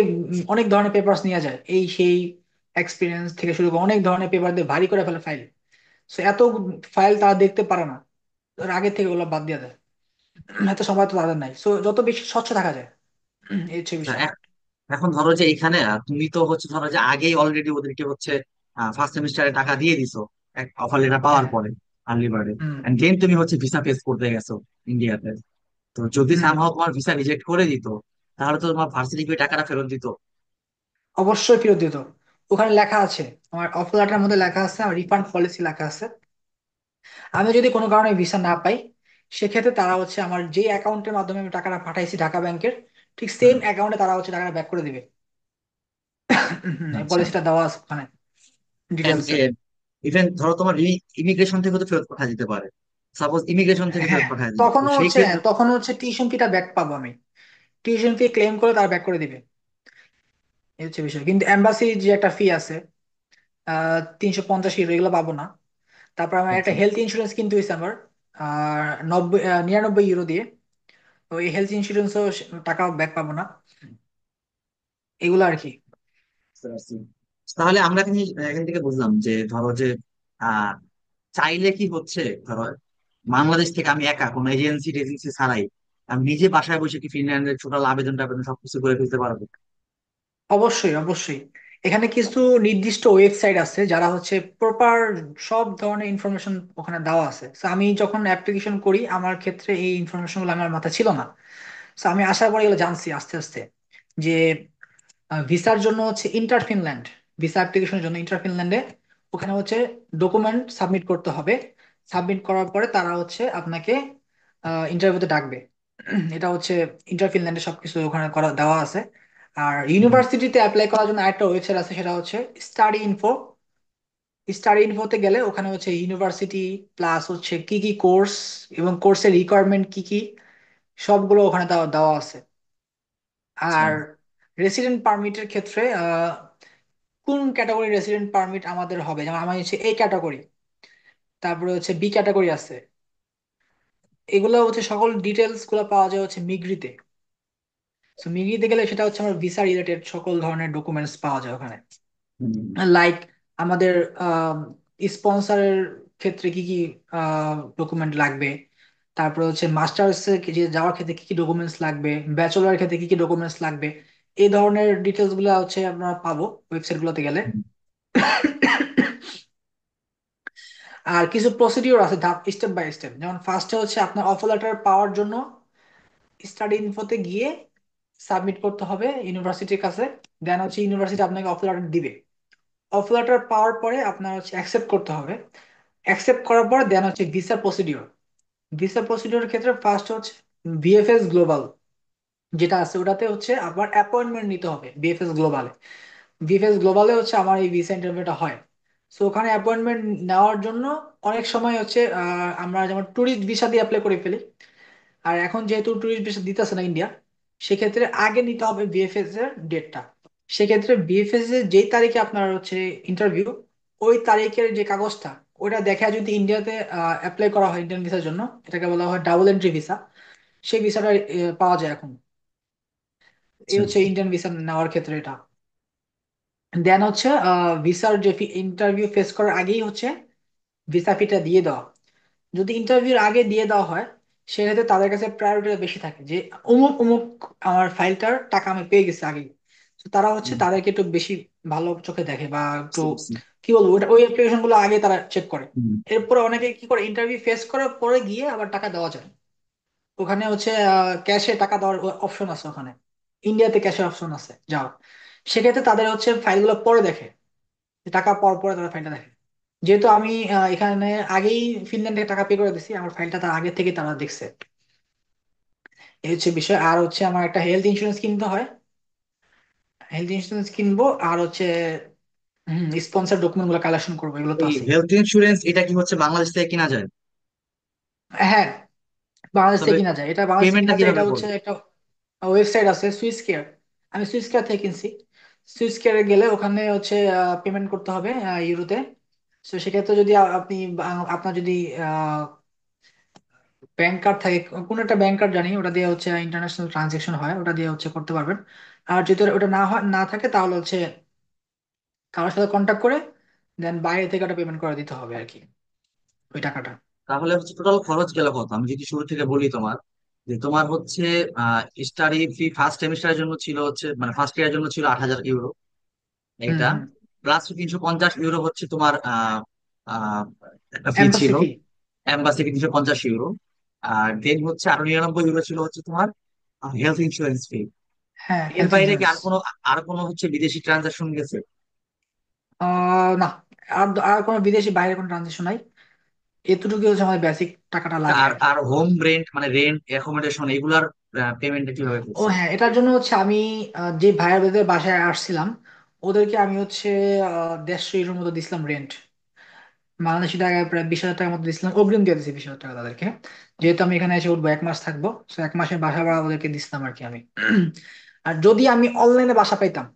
অনেক ধরনের পেপারস নিয়ে যায়, এই সেই এক্সপিরিয়েন্স থেকে শুরু করে অনেক ধরনের পেপার দিয়ে ভারী করে ফেলে ফাইল। সো এত ফাইল তারা দেখতে পারে না, ওরা আগে থেকে ওগুলো বাদ দিয়ে দেয়। এত সময় তো তাদের নাই, সো যত বেশি স্বচ্ছ থাকা যায়, এই হচ্ছে আচ্ছা, বিষয়। এখন ধরো যে এখানে তুমি তো হচ্ছে ধরো যে আগেই অলরেডি ওদেরকে হচ্ছে ফার্স্ট সেমিস্টারে টাকা দিয়ে দিছো অফার লেটার পাওয়ার হ্যাঁ। পরে, আর্লি বার্ডে। হুম। এন্ড দেন তুমি হচ্ছে ভিসা ফেস করতে গেছো ইন্ডিয়াতে। তো যদি হুম। সামহাও তোমার ভিসা রিজেক্ট করে দিত, তাহলে তো তোমার ভার্সিটি ফি টাকাটা ফেরত দিত। অবশ্যই ফেরত দিত। ওখানে লেখা আছে, আমার অফার লেটারের মধ্যে লেখা আছে, আমার রিফান্ড পলিসি লেখা আছে। আমি যদি কোনো কারণে ভিসা না পাই, সেক্ষেত্রে তারা হচ্ছে আমার যে অ্যাকাউন্টের মাধ্যমে আমি টাকাটা পাঠাইছি ঢাকা ব্যাংকের, ঠিক সেম হুম। অ্যাকাউন্টে তারা হচ্ছে টাকাটা ব্যাক করে দিবে। এই আচ্ছা। পলিসিটা দেওয়া আছে ওখানে ডিটেলসে। ইভেন ধরো তোমার ইমিগ্রেশন থেকে তো ফেরত পাঠায় দিতে পারে। সাপোজ ইমিগ্রেশন থেকে ফেরত হ্যাঁ, পাঠায় দিল, তো সেই ক্ষেত্রে? তখন হচ্ছে টিউশন ফিটা ব্যাক পাবো আমি। টিউশন ফি ক্লেম করে তারা ব্যাক করে দিবে, এই হচ্ছে বিষয়। কিন্তু এম্বাসি যে একটা ফি আছে, 350 ইউরো, এগুলো পাবো না। তারপর আমার একটা আচ্ছা। হেলথ ইন্স্যুরেন্স কিনতে হয়েছে আমার, 99 ইউরো দিয়ে। তো এই হেলথ ইন্স্যুরেন্সও টাকা ব্যাক পাবো না, এগুলো আর কি। বুঝতে পারছি। তাহলে আমরা এখানে এখান থেকে বুঝলাম যে ধরো যে আহ চাইলে কি হচ্ছে, ধরো বাংলাদেশ থেকে আমি একা কোনো এজেন্সি টেজেন্সি ছাড়াই আমি নিজে বাসায় বসে কি ফিনল্যান্ডের টোটাল আবেদন টাবেদন সবকিছু করে ফেলতে পারবো? অবশ্যই, অবশ্যই। এখানে কিছু নির্দিষ্ট ওয়েবসাইট আছে যারা হচ্ছে প্রপার সব ধরনের ইনফরমেশন ওখানে দেওয়া আছে। তো আমি যখন অ্যাপ্লিকেশন করি, আমার ক্ষেত্রে এই ইনফরমেশন গুলো আমার মাথায় ছিল না। তো আমি আসার পরে এগুলো জানছি আস্তে আস্তে, যে ভিসার জন্য হচ্ছে ইন্টার ফিনল্যান্ড, ভিসা অ্যাপ্লিকেশনের জন্য ইন্টার ফিনল্যান্ডে ওখানে হচ্ছে ডকুমেন্ট সাবমিট করতে হবে। সাবমিট করার পরে তারা হচ্ছে আপনাকে ইন্টারভিউতে ডাকবে। এটা হচ্ছে ইন্টার ফিনল্যান্ডে সবকিছু ওখানে করা দেওয়া আছে। আর হুম। ইউনিভার্সিটিতে অ্যাপ্লাই করার জন্য আরেকটা ওয়েবসাইট আছে, সেটা হচ্ছে স্টাডি ইনফো। স্টাডি ইনফোতে গেলে ওখানে হচ্ছে ইউনিভার্সিটি প্লাস হচ্ছে কি কি কোর্স এবং কোর্সের রিকোয়ারমেন্ট কি কি, সবগুলো ওখানে দেওয়া দেওয়া আছে। আচ্ছা। আর রেসিডেন্ট পারমিটের ক্ষেত্রে কোন ক্যাটাগরি রেসিডেন্ট পারমিট আমাদের হবে, যেমন আমার হচ্ছে এ ক্যাটাগরি, তারপরে হচ্ছে বি ক্যাটাগরি আছে। এগুলো হচ্ছে সকল ডিটেলস গুলো পাওয়া যায় হচ্ছে মিগ্রিতে। তো মিগ্রিতে গেলে সেটা হচ্ছে আমার ভিসা রিলেটেড সকল ধরনের ডকুমেন্টস পাওয়া যায় ওখানে। হুম। লাইক আমাদের স্পন্সরের ক্ষেত্রে কি কি ডকুমেন্ট লাগবে, তারপরে হচ্ছে মাস্টার্স যে যাওয়ার ক্ষেত্রে কি কি ডকুমেন্টস লাগবে, ব্যাচেলর ক্ষেত্রে কি কি ডকুমেন্টস লাগবে, এই ধরনের ডিটেলস গুলো হচ্ছে আমরা পাবো ওয়েবসাইট গুলোতে গেলে। হুম। আর কিছু প্রসিডিওর আছে ধাপ, স্টেপ বাই স্টেপ। যেমন ফার্স্টে হচ্ছে আপনার অফার লেটার পাওয়ার জন্য স্টাডি ইনফোতে গিয়ে সাবমিট করতে হবে ইউনিভার্সিটির কাছে। দেন হচ্ছে ইউনিভার্সিটি আপনাকে অফার লেটার দিবে। অফার লেটার পাওয়ার পরে আপনার হচ্ছে অ্যাকসেপ্ট করতে হবে। অ্যাকসেপ্ট করার পরে দেন হচ্ছে ভিসা প্রসিডিওর। ভিসা প্রসিডিওর ক্ষেত্রে ফার্স্ট হচ্ছে ভিএফএস গ্লোবাল যেটা আছে, ওটাতে হচ্ছে আবার অ্যাপয়েন্টমেন্ট নিতে হবে বিএফএস গ্লোবালে। বিএফএস গ্লোবালে হচ্ছে আমার এই ভিসা ইন্টারভিউটা হয়। সো ওখানে অ্যাপয়েন্টমেন্ট নেওয়ার জন্য অনেক সময় হচ্ছে আমরা যেমন ট্যুরিস্ট ভিসা দিয়ে অ্যাপ্লাই করে ফেলি। আর এখন যেহেতু ট্যুরিস্ট ভিসা দিতেছে না ইন্ডিয়া, সেক্ষেত্রে আগে নিতে হবে বিএফএস এর ডেটটা। সেক্ষেত্রে বিএফএস এর যেই তারিখে আপনার হচ্ছে ইন্টারভিউ, ওই তারিখের যে কাগজটা, ওটা দেখা যদি ইন্ডিয়াতে অ্যাপ্লাই করা হয় ইন্ডিয়ান ভিসার জন্য, এটাকে বলা হয় ডাবল এন্ট্রি ভিসা। সেই ভিসাটা পাওয়া যায় এখন। এই আচ্ছা। হচ্ছে ইন্ডিয়ান ভিসা নেওয়ার ক্ষেত্রে এটা। দেন হচ্ছে ভিসার যে ইন্টারভিউ ফেস করার আগেই হচ্ছে ভিসা ফিটা দিয়ে দেওয়া। যদি ইন্টারভিউর আগে দিয়ে দেওয়া হয়, সেক্ষেত্রে তাদের কাছে প্রায়োরিটি বেশি থাকে যে অমুক অমুক আমার ফাইলটার টাকা আমি পেয়ে গেছি আগে। তো তারা হচ্ছে হুম, তাদেরকে একটু বেশি ভালো চোখে দেখে, বা একটু বুঝতে পারছি। কি বলবো, ওই অ্যাপ্লিকেশন গুলো আগে তারা চেক করে। হুম। এরপরে অনেকে কি করে, ইন্টারভিউ ফেস করার পরে গিয়ে আবার টাকা দেওয়া যায়। ওখানে হচ্ছে ক্যাশে টাকা দেওয়ার অপশন আছে ওখানে। ইন্ডিয়াতে ক্যাশের অপশন আছে যাও। সেক্ষেত্রে তাদের হচ্ছে ফাইলগুলো পরে দেখে, টাকা পাওয়ার পরে তারা ফাইলটা দেখে। যেহেতু আমি এখানে আগেই ফিনল্যান্ডে টাকা পে করে দিছি, আমার ফাইলটা তার আগে থেকে তারা দেখছে। এই হচ্ছে বিষয়। আর হচ্ছে আমার একটা হেলথ ইন্স্যুরেন্স কিনতে হয়, হেলথ ইন্স্যুরেন্স কিনবো। আর হচ্ছে স্পন্সর ডকুমেন্ট গুলো কালেকশন করবো, এগুলো তো এই আছে। হেলথ ইন্স্যুরেন্স এটা কি হচ্ছে বাংলাদেশ থেকে কিনা যায়? হ্যাঁ, বাংলাদেশ তবে থেকে কিনা যায়, এটা বাংলাদেশ থেকে পেমেন্টটা কিনা যায়। কিভাবে এটা হচ্ছে করবো? একটা ওয়েবসাইট আছে, সুইস কেয়ার। আমি সুইস কেয়ার থেকে কিনছি। সুইস কেয়ারে গেলে ওখানে হচ্ছে পেমেন্ট করতে হবে ইউরোতে। তো সেক্ষেত্রে যদি আপনি আপনার যদি ব্যাংক কার্ড থাকে, কোন একটা ব্যাংক কার্ড জানি, ওটা দিয়ে হচ্ছে ইন্টারন্যাশনাল ট্রানজেকশন হয়, ওটা দিয়ে হচ্ছে করতে পারবেন। আর যদি ওটা না হয়, না থাকে, তাহলে হচ্ছে কারোর সাথে কন্ট্যাক্ট করে দেন বাইরে থেকে ওটা পেমেন্ট করে দিতে হবে আর কি, ওই টাকাটা। তাহলে হচ্ছে টোটাল খরচ গেল কত? আমি যদি শুরু থেকে বলি তোমার, যে তোমার হচ্ছে স্টাডি ফি ফার্স্ট সেমিস্টারের জন্য ছিল হচ্ছে মানে ফার্স্ট ইয়ারের জন্য ছিল 8,000 ইউরো। হুম এটা হুম। প্লাস 350 ইউরো হচ্ছে তোমার আহ, একটা ফি ছিল। Embassy fee. Embassy 350 euro. আর দেন হচ্ছে আরো 99 ইউরো ছিল হচ্ছে তোমার হেলথ ইন্স্যুরেন্স ফি। হ্যাঁ, এর হেলথ বাইরে কি ইন্স্যুরেন্স। আর কোনো হচ্ছে বিদেশি ট্রানজাকশন গেছে? না, আর আর কোনো বিদেশি বাইরে কোনো ট্রানজেকশন নাই। এতটুকু হচ্ছে আমাদের বেসিক টাকাটা আচ্ছা, লাগে আর আর কি। আর হোম রেন্ট মানে রেন্ট অ্যাকোমোডেশন এগুলার পেমেন্টটা কিভাবে ও করছে? হ্যাঁ, এটার জন্য হচ্ছে আমি যে ভাইয়াদের বাসায় আসছিলাম, ওদেরকে আমি হচ্ছে 150 ইউরোর মতো দিছিলাম রেন্ট। বাংলাদেশি টাকায় প্রায় 20,000 টাকার মতো দিছিলাম, অগ্রিম দিয়ে দিচ্ছি 20,000 টাকা তাদেরকে। যেহেতু আমি এখানে এসে উঠবো, 1 মাস থাকবো, তো 1 মাসের বাসা ভাড়া ওদেরকে দিছিলাম আর কি আমি। আর যদি আমি অনলাইনে বাসা পাইতাম,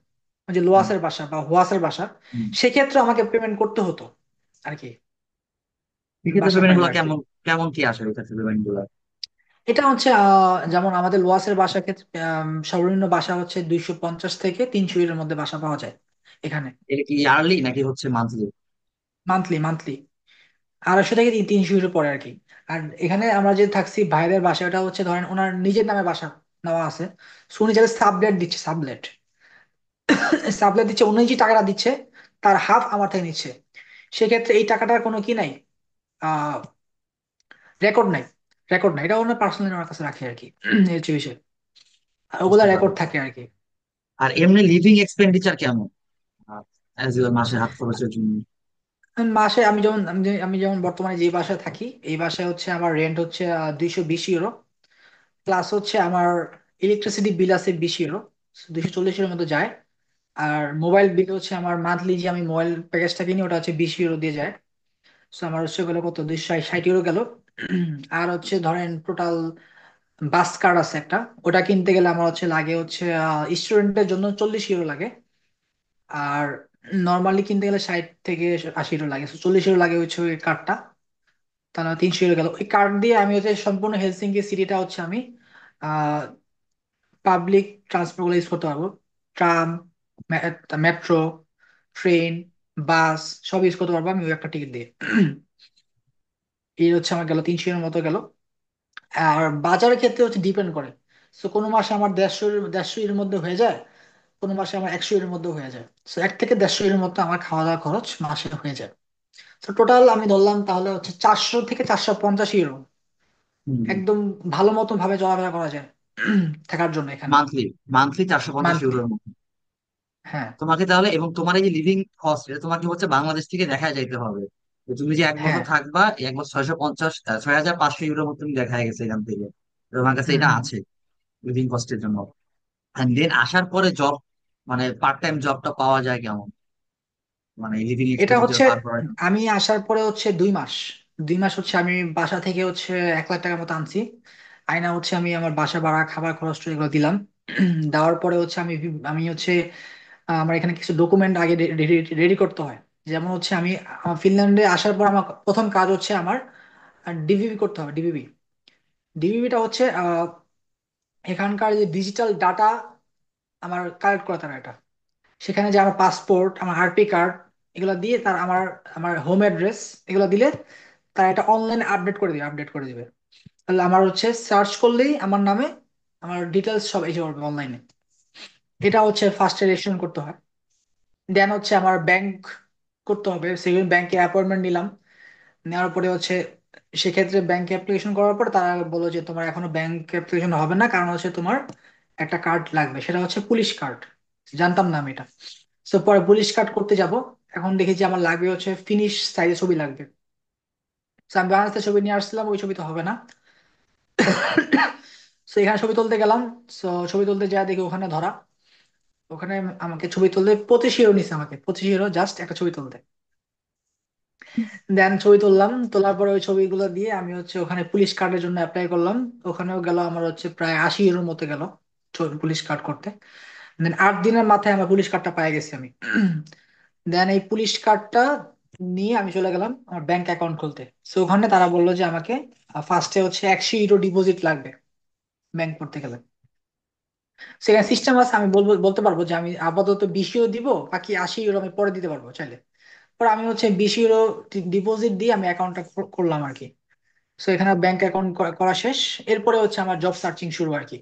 ওই যে হুম, লোয়াসের বাসা বা হোয়াসের বাসা, হুম। সেক্ষেত্রে আমাকে পেমেন্ট করতে হতো আর কি, সেক্ষেত্রে বাসা পেমেন্ট পাইলে গুলো আর কি। কেমন কেমন কি আসে এক্ষেত্রে পেমেন্ট গুলো? এটা হচ্ছে যেমন আমাদের লোয়াসের বাসা ক্ষেত্রে সর্বনিম্ন বাসা হচ্ছে 250 থেকে 300 এর মধ্যে বাসা পাওয়া যায় এখানে। এটা কি ইয়ারলি নাকি হচ্ছে মান্থলি? মান্থলি মান্থলি 250 থেকে 300 পরে আর কি। আর এখানে আমরা যে থাকছি ভাইদের বাসা, ওটা হচ্ছে ধরেন ওনার নিজের নামে বাসা নেওয়া আছে। সো উনি যারা সাবলেট দিচ্ছে, সাবলেট সাবলেট দিচ্ছে, উনি যে টাকাটা দিচ্ছে তার হাফ আমার থেকে নিচ্ছে। সেক্ষেত্রে এই টাকাটার কোনো কি নাই, আহ রেকর্ড নাই। রেকর্ড নাই, এটা ওনার পার্সোনালি ওনার কাছে রাখে আর কি। এই হচ্ছে বিষয়। আর ওগুলা বুঝতে রেকর্ড পারছি। থাকে আর কি। আর এমনি লিভিং এক্সপেন্ডিচার কেমন অ্যাজ ইউর মাসে হাত খরচের জন্য? মাসে আমি যেমন বর্তমানে যে বাসায় থাকি, এই বাসায় হচ্ছে আমার রেন্ট হচ্ছে 220 ইউরো। প্লাস হচ্ছে আমার ইলেকট্রিসিটি বিল আছে 20 ইউরো, 240 এর মতো যায়। আর মোবাইল বিল হচ্ছে আমার মান্থলি, যে আমি মোবাইল প্যাকেজটা কিনি, ওটা হচ্ছে 20 ইউরো দিয়ে যায়। তো আমার হচ্ছে গেলো কত, 260 ইউরো গেল। আর হচ্ছে ধরেন টোটাল বাস কার্ড আছে একটা, ওটা কিনতে গেলে আমার হচ্ছে লাগে হচ্ছে স্টুডেন্টের জন্য 40 ইউরো লাগে। আর নর্মালি কিনতে গেলে 60 থেকে 80 ইউরো লাগে, 40 ইউরো লাগে হচ্ছে ওই কার্ডটা। তাহলে 300 ইউরো গেল। ওই কার্ড দিয়ে আমি হচ্ছে সম্পূর্ণ হেলসিঙ্কি সিটিটা হচ্ছে আমি পাবলিক ট্রান্সপোর্ট গুলো ইউজ করতে পারবো। ট্রাম, মেট্রো, ট্রেন, বাস সব ইউজ করতে পারবো আমি ওই একটা টিকিট দিয়ে। এই হচ্ছে আমার গেল 300 এর মতো গেল। আর বাজারের ক্ষেত্রে হচ্ছে ডিপেন্ড করে। তো কোনো মাসে আমার 150 এর মধ্যে হয়ে যায়, কোনো মাসে আমার 100 এর মধ্যে হয়ে যায়। তো 1 থেকে 150 এর মধ্যে আমার খাওয়া দাওয়া খরচ মাসে হয়ে যায়। তো টোটাল আমি ধরলাম তাহলে হচ্ছে 400 থেকে 450 ইউরো হুম। একদম ভালো মতো ভাবে চলাফেরা করা যায় থাকার জন্য এখানে। Monthly monthly 450 monthly. ইউরোর মতো? হ্যাঁ তোমাকে তাহলে এবং তোমার এই যে লিভিং কস্ট এটা তোমাকে হচ্ছে বাংলাদেশ থেকে দেখা যাইতে হবে। তো তুমি যে 1 বছর হ্যাঁ। থাকবা, 1 বছর 650 6,500 ইউরোর মতো তুমি দেখা গেছে এখান থেকে। তো তোমার কাছে হুম এটা হুম। আছে লিভিং কস্টের জন্য। এন্ড দেন আসার পরে জব মানে পার্ট টাইম জবটা পাওয়া যায় কেমন? মানে লিভিং এটা এক্সপেন্ডিচার হচ্ছে পার করার জন্য। আমি আসার পরে হচ্ছে 2 মাস, 2 মাস হচ্ছে আমি বাসা থেকে হচ্ছে 1 লাখ টাকার মতো আনছি। আয়না হচ্ছে আমি আমার বাসা ভাড়া, খাবার খরচ এগুলো দিলাম। দেওয়ার পরে হচ্ছে আমি হচ্ছে আমার এখানে কিছু ডকুমেন্ট আগে রেডি করতে হয়। যেমন হচ্ছে আমি ফিনল্যান্ডে আসার পর আমার প্রথম কাজ হচ্ছে আমার ডিভিবি করতে হবে, ডিভিবি, ডিবিবিটা হচ্ছে এখানকার যে ডিজিটাল ডাটা আমার কালেক্ট করে তারা এটা। সেখানে যে আমার পাসপোর্ট, আমার আরপি কার্ড, এগুলো দিয়ে তার আমার আমার হোম অ্যাড্রেস এগুলো দিলে তারা এটা অনলাইনে আপডেট করে দিবে। তাহলে আমার হচ্ছে সার্চ করলেই আমার নামে আমার ডিটেলস সব এসে পড়বে অনলাইনে। এটা হচ্ছে ফার্স্ট রেজিস্ট্রেশন করতে হয়। দেন হচ্ছে আমার ব্যাংক করতে হবে, সেভিং ব্যাংকে অ্যাপয়েন্টমেন্ট নিলাম। নেওয়ার পরে হচ্ছে সেক্ষেত্রে ব্যাংকে অ্যাপ্লিকেশন করার পর তারা বললো যে তোমার এখনো ব্যাংক অ্যাপ্লিকেশন হবে না, কারণ হচ্ছে তোমার একটা কার্ড লাগবে, সেটা হচ্ছে পুলিশ কার্ড। জানতাম না আমি এটা। তো পরে পুলিশ কার্ড করতে যাব। এখন দেখি যে আমার লাগবে হচ্ছে ফিনিশ সাইজে ছবি লাগবে। তো আমি বাংলাদেশে ছবি নিয়ে আসছিলাম, ওই ছবি তো হবে না। তো এখানে ছবি তুলতে গেলাম। তো ছবি তুলতে যা দেখি ওখানে ধরা। ওখানে আমাকে ছবি তুলতে 25 ইউরো নিছে, আমাকে 25 ইউরো জাস্ট একটা ছবি তুলতে। দেন ছবি তুললাম, তোলার পরে ওই ছবিগুলো দিয়ে আমি হচ্ছে ওখানে পুলিশ কার্ডের জন্য অ্যাপ্লাই করলাম। ওখানেও গেল আমার হচ্ছে প্রায় 80 ইউরোর মতো গেল পুলিশ কার্ড করতে। দেন 8 দিনের মাথায় আমার পুলিশ কার্ডটা পেয়ে গেছি আমি। দেন এই পুলিশ কার্ডটা নিয়ে আমি চলে গেলাম আমার ব্যাংক অ্যাকাউন্ট খুলতে। তো ওখানে তারা বললো যে আমাকে ফার্স্টে হচ্ছে 100 ইউরো ডিপোজিট লাগবে ব্যাংক করতে গেলে। সেখানে সিস্টেম আছে, আমি বলতে পারবো যে আমি আপাতত 20 ইউরো দিব, বাকি 80 ইউরো আমি পরে দিতে পারবো চাইলে। পরে আমি হচ্ছে 20 ইউরো ডিপোজিট দিয়ে আমি অ্যাকাউন্টটা করলাম আর কি। সো এখানে ব্যাংক অ্যাকাউন্ট করা শেষ। এরপরে হচ্ছে আমার জব সার্চিং শুরু আর কি।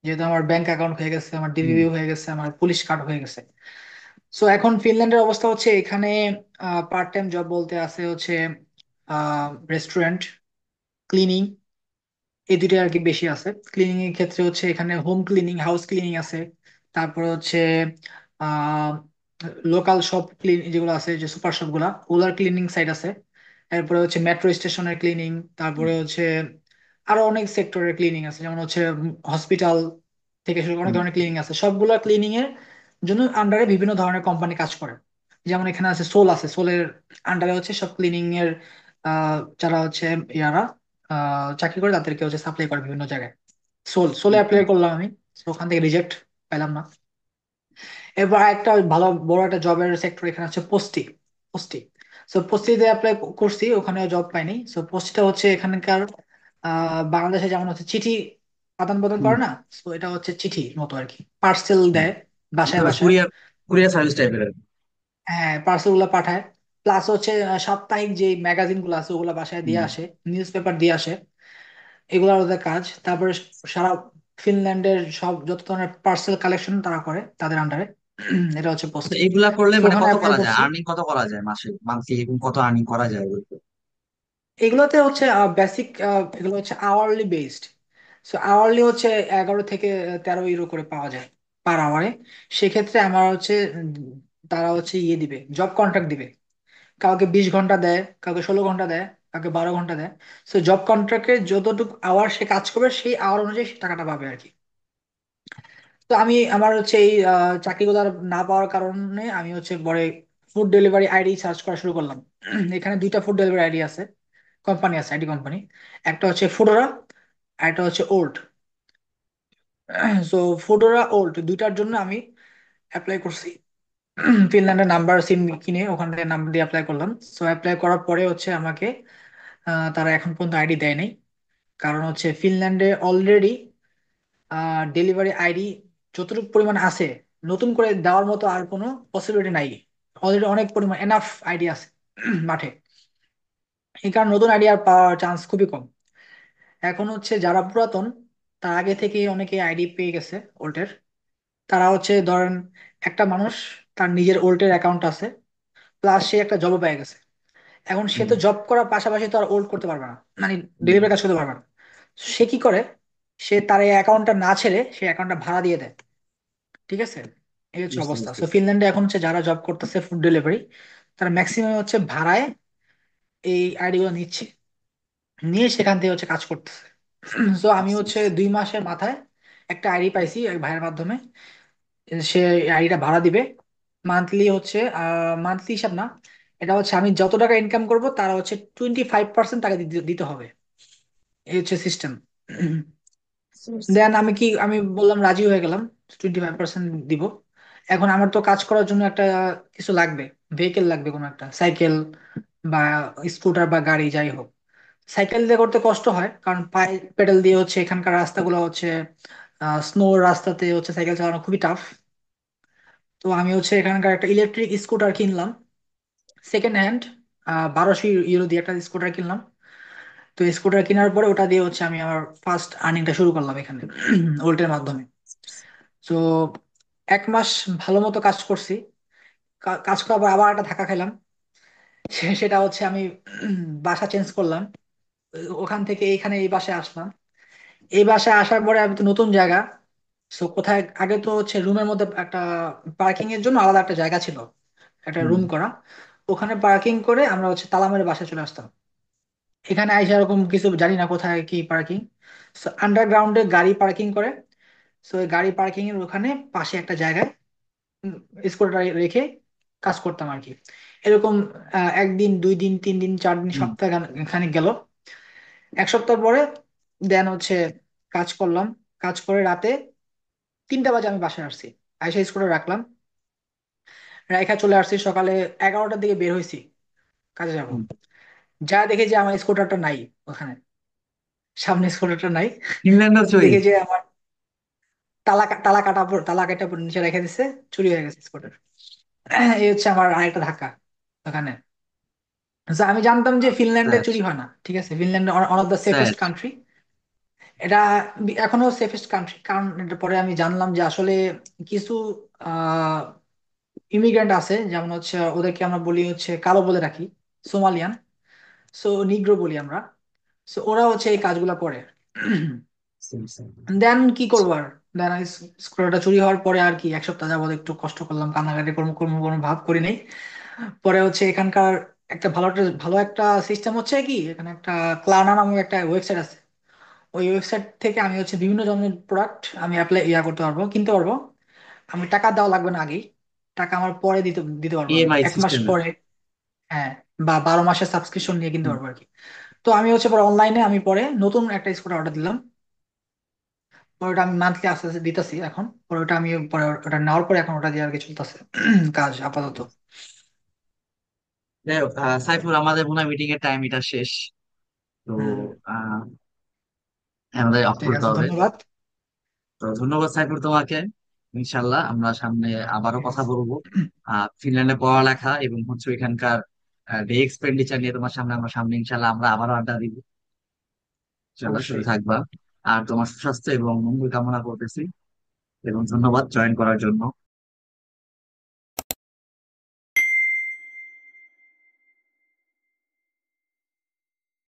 যেহেতু আমার ব্যাংক অ্যাকাউন্ট হয়ে গেছে, আমার হুম। ডিবিবি হয়ে গেছে, আমার পুলিশ কার্ড হয়ে গেছে। সো এখন ফিনল্যান্ডের অবস্থা হচ্ছে এখানে পার্ট টাইম জব বলতে আছে হচ্ছে রেস্টুরেন্ট, ক্লিনিং, এই দুইটা আর কি বেশি আছে। ক্লিনিং এর ক্ষেত্রে হচ্ছে এখানে হোম ক্লিনিং, হাউস ক্লিনিং আছে। তারপরে হচ্ছে আহ লোকাল শপ ক্লিন যেগুলো আছে, যে সুপার শপ গুলা, ওগুলার ক্লিনিং সাইট আছে। তারপরে হচ্ছে মেট্রো স্টেশনের ক্লিনিং। তারপরে হচ্ছে আরো অনেক সেক্টরের ক্লিনিং আছে, যেমন হচ্ছে হসপিটাল থেকে শুরু করে অনেক হুম। ধরনের ক্লিনিং আছে। সবগুলা ক্লিনিং এর জন্য আন্ডারে বিভিন্ন ধরনের কোম্পানি কাজ করে। যেমন এখানে আছে সোল, আছে সোলের আন্ডারে হচ্ছে সব ক্লিনিং এর যারা হচ্ছে ইয়ারা চাকরি করে তাদেরকে হচ্ছে সাপ্লাই করে বিভিন্ন জায়গায়। সোলে অ্যাপ্লাই করলাম আমি। তো ওখান থেকে রিজেক্ট পেলাম না। এবার একটা ভালো বড় একটা জবের সেক্টর এখানে হচ্ছে পোস্টি। পোস্টি সো পোস্টিতে অ্যাপ্লাই করছি, ওখানে জব পাইনি। সো পোস্টটা হচ্ছে এখানকার বাংলাদেশে যেমন হচ্ছে চিঠি আদান প্রদান হুম। করে না, তো এটা হচ্ছে চিঠির মতো আর কি, পার্সেল হুম। দেয় বাসায় বাসায়। কুরিয়ার কুরিয়ার সার্ভিস টাইপের। হ্যাঁ, পার্সেল গুলো পাঠায়। প্লাস হচ্ছে সাপ্তাহিক যে ম্যাগাজিন গুলো আছে ওগুলো বাসায় দিয়ে হুম। আসে, নিউজ পেপার দিয়ে আসে। এগুলো ওদের কাজ। তারপরে সারা ফিনল্যান্ডের সব যত ধরনের পার্সেল কালেকশন তারা করে তাদের আন্ডারে। এটা হচ্ছে আচ্ছা, পোস্টি। এগুলা করলে তো মানে ওখানে কত অ্যাপ্লাই করা যায়, করছি। আর্নিং কত করা যায় মাসে, মান্থলি এবং কত আর্নিং করা যায় বলতে? এগুলোতে হচ্ছে বেসিক, এগুলো হচ্ছে আওয়ারলি বেসড। সো আওয়ারলি হচ্ছে 11 থেকে 13 ইউরো করে পাওয়া যায় পার আওয়ারে। সেক্ষেত্রে আমার হচ্ছে তারা হচ্ছে ইয়ে দিবে, জব কন্ট্রাক্ট দিবে। কাউকে 20 ঘন্টা দেয়, কাউকে 16 ঘন্টা দেয়, কাউকে 12 ঘন্টা দেয়। সো জব কন্ট্রাক্টে যতটুকু আওয়ার সে কাজ করবে সেই আওয়ার অনুযায়ী সে টাকাটা পাবে আর কি। তো আমি আমার হচ্ছে এই চাকরিগুলো না পাওয়ার কারণে আমি হচ্ছে পরে ফুড ডেলিভারি আইডি সার্চ করা শুরু করলাম। এখানে দুইটা ফুড ডেলিভারি আইডি আছে, কোম্পানি আছে, আইডি কোম্পানি। একটা হচ্ছে ফুডোরা, আর একটা হচ্ছে ওল্ট। সো ফুডোরা ওল্ট দুইটার জন্য আমি অ্যাপ্লাই করছি। ফিনল্যান্ডের নাম্বার সিম কিনে ওখান থেকে নাম্বার দিয়ে অ্যাপ্লাই করলাম। সো অ্যাপ্লাই করার পরে হচ্ছে আমাকে তারা এখন পর্যন্ত আইডি দেয় নাই। কারণ হচ্ছে ফিনল্যান্ডে অলরেডি ডেলিভারি আইডি যতটুকু পরিমাণ আছে, নতুন করে দেওয়ার মতো আর কোনো পসিবিলিটি নাই। অলরেডি অনেক পরিমাণ এনাফ আইডি আছে মাঠে। এই কারণে নতুন আইডি আর পাওয়ার চান্স খুবই কম। এখন হচ্ছে যারা পুরাতন, তার আগে থেকে অনেকে আইডি পেয়ে গেছে ওল্টের। তারা হচ্ছে ধরেন একটা মানুষ, তার নিজের ওল্টের অ্যাকাউন্ট আছে, প্লাস সে একটা জবও পেয়ে গেছে। এখন সে হুম। তো জব করার পাশাপাশি তো আর ওল্ড করতে পারবে না, মানে হুম। ডেলিভারি কাজ করতে পারবে না। সে কি করে, সে তার এই অ্যাকাউন্টটা না ছেড়ে সে অ্যাকাউন্টটা ভাড়া দিয়ে দেয়। ঠিক আছে, এই হচ্ছে বুঝতে অবস্থা। তো পারছি। ফিনল্যান্ডে এখন হচ্ছে যারা জব করতেছে ফুড ডেলিভারি, তারা ম্যাক্সিমাম হচ্ছে ভাড়ায় এই আইডি গুলো নিচ্ছে, নিয়ে সেখান থেকে হচ্ছে কাজ করতেছে। তো আমি বুঝতে হচ্ছে পারছি। 2 মাসের মাথায় একটা আইডি পাইছি এক ভাইয়ের মাধ্যমে। সে আইডিটা ভাড়া দিবে। মান্থলি হচ্ছে মান্থলি হিসাব না, এটা হচ্ছে আমি যত টাকা ইনকাম করব তারা হচ্ছে 25% টাকা দিতে দিতে হবে। এই হচ্ছে সিস্টেম। বুঝতে পারছি। দেন আমি বললাম, রাজি হয়ে গেলাম, 25% দিব। এখন আমার তো কাজ করার জন্য একটা কিছু লাগবে, ভেহিকেল লাগবে, কোনো একটা সাইকেল বা স্কুটার বা গাড়ি যাই হোক। সাইকেল দিয়ে করতে কষ্ট হয়, কারণ পায়ে পেডেল দিয়ে হচ্ছে এখানকার রাস্তাগুলো হচ্ছে স্নোর রাস্তাতে হচ্ছে সাইকেল চালানো খুবই টাফ। তো আমি হচ্ছে এখানকার একটা ইলেকট্রিক স্কুটার কিনলাম সেকেন্ড হ্যান্ড, 1200 ইউরো দিয়ে একটা স্কুটার কিনলাম। তো স্কুটার কেনার পরে ওটা দিয়ে হচ্ছে আমি আমার ফার্স্ট আর্নিংটা শুরু করলাম এখানে উল্টের মাধ্যমে। তো 1 মাস ভালো মতো কাজ করছি। কাজ করার পর আবার একটা ধাক্কা খেলাম। সেটা হচ্ছে আমি বাসা চেঞ্জ করলাম, ওখান থেকে এইখানে এই বাসায় আসলাম। এই বাসায় আসার পরে আমি তো নতুন জায়গা, সো কোথায় আগে তো হচ্ছে রুমের মধ্যে একটা পার্কিং এর জন্য আলাদা একটা জায়গা ছিল, একটা হুম রুম করা। ওখানে পার্কিং করে আমরা হচ্ছে তালা মেরে বাসায় চলে আসতাম। এখানে আইসা এরকম কিছু জানি না কোথায় কি পার্কিং, সো আন্ডারগ্রাউন্ডে গাড়ি পার্কিং করে। সো এই গাড়ি পার্কিং এর ওখানে পাশে একটা জায়গায় স্কুটার রেখে কাজ করতাম আর কি। এরকম একদিন, 2 দিন, 3 দিন, 4 দিন, হুম সপ্তাহ খানিক গেল। 1 সপ্তাহ পরে দেন হচ্ছে কাজ করলাম। কাজ করে রাতে 3টা বাজে আমি বাসায় আসছি। আইসা স্কুটার রাখলাম, রাইখা চলে আসছি। সকালে 11টার দিকে বের হয়েছি কাজে যাব। হুম। যা দেখে যে আমার স্কুটারটা নাই ওখানে, সামনে স্কুটারটা নাই। ফিনল্যান্ডও চুরি। দেখে যে আমার তালা কাটা পরে নিচে রেখে দিছে, চুরি হয়ে গেছে স্কুটার। এই হচ্ছে আমার আরেকটা ধাক্কা ওখানে। So, আমি জানতাম যে ফিনল্যান্ডে স্যার, চুরি হয় না, ঠিক আছে, Finland one of the sir. Safest country. এটা এখনো সেফেস্ট কান্ট্রি, কারণ এটা পরে আমি জানলাম যে আসলে কিছু ইমিগ্রেন্ট আছে, যেমন হচ্ছে ওদেরকে আমরা বলি হচ্ছে কালো বলে রাখি, সোমালিয়ান। সো নিগ্রো বলি আমরা। সো ওরা হচ্ছে এই কাজগুলা করে। Sir, sir. দেন কি করবো আর, দেন স্কুটারটা চুরি হওয়ার পরে আর কি 1 সপ্তাহ যাবত একটু কষ্ট করলাম, কান্নাকাটি কর্ম কর্ম কোনো ভাব করি নাই। পরে হচ্ছে এখানকার একটা ভালো একটা সিস্টেম হচ্ছে কি, এখানে একটা ক্লানা নামক একটা ওয়েবসাইট আছে। ওই ওয়েবসাইট থেকে আমি হচ্ছে বিভিন্ন ধরনের প্রোডাক্ট আমি অ্যাপ্লাই করতে পারবো, কিনতে পারবো। আমি টাকা দেওয়া লাগবে না আগেই, টাকা আমার পরে দিতে দিতে পারবো আমি ইএমআই 1 মাস সিস্টেমে। পরে। হ্যাঁ, বা 12 মাসের সাবস্ক্রিপশন নিয়ে কিনতে হুম। পারবো আর কি। তো আমি হচ্ছে পরে অনলাইনে আমি পরে নতুন একটা স্কুটার অর্ডার দিলাম। পরে ওটা আমি মান্থলি আস্তে আস্তে দিতেছি এখন। পরে ওটা আমি পরে ওটা নেওয়ার পরে এখন ওটা দিয়ে আর কি চলতেছে কাজ আপাতত। যাই হোক, সাইফুল, আমাদের মনে হয় মিটিং এর টাইম এটা শেষ। তো হুম, আহ আমাদের অফ ঠিক করতে আছে, হবে। ধন্যবাদ। তো ধন্যবাদ সাইফুল তোমাকে। ইনশাল্লাহ আমরা সামনে আবারও ঠিক কথা আছে। বলবো। ফিনল্যান্ডে পড়ালেখা এবং হচ্ছে এখানকার ডে এক্সপেন্ডিচার নিয়ে তোমার সামনে আমরা সামনে ইনশাল্লাহ আমরা আবারও আড্ডা দিব। ইনশাল্লাহ, সুস্থ অবশ্যই। থাকবা। আর তোমার সুস্বাস্থ্য এবং মঙ্গল কামনা করতেছি। এবং ধন্যবাদ জয়েন করার জন্য।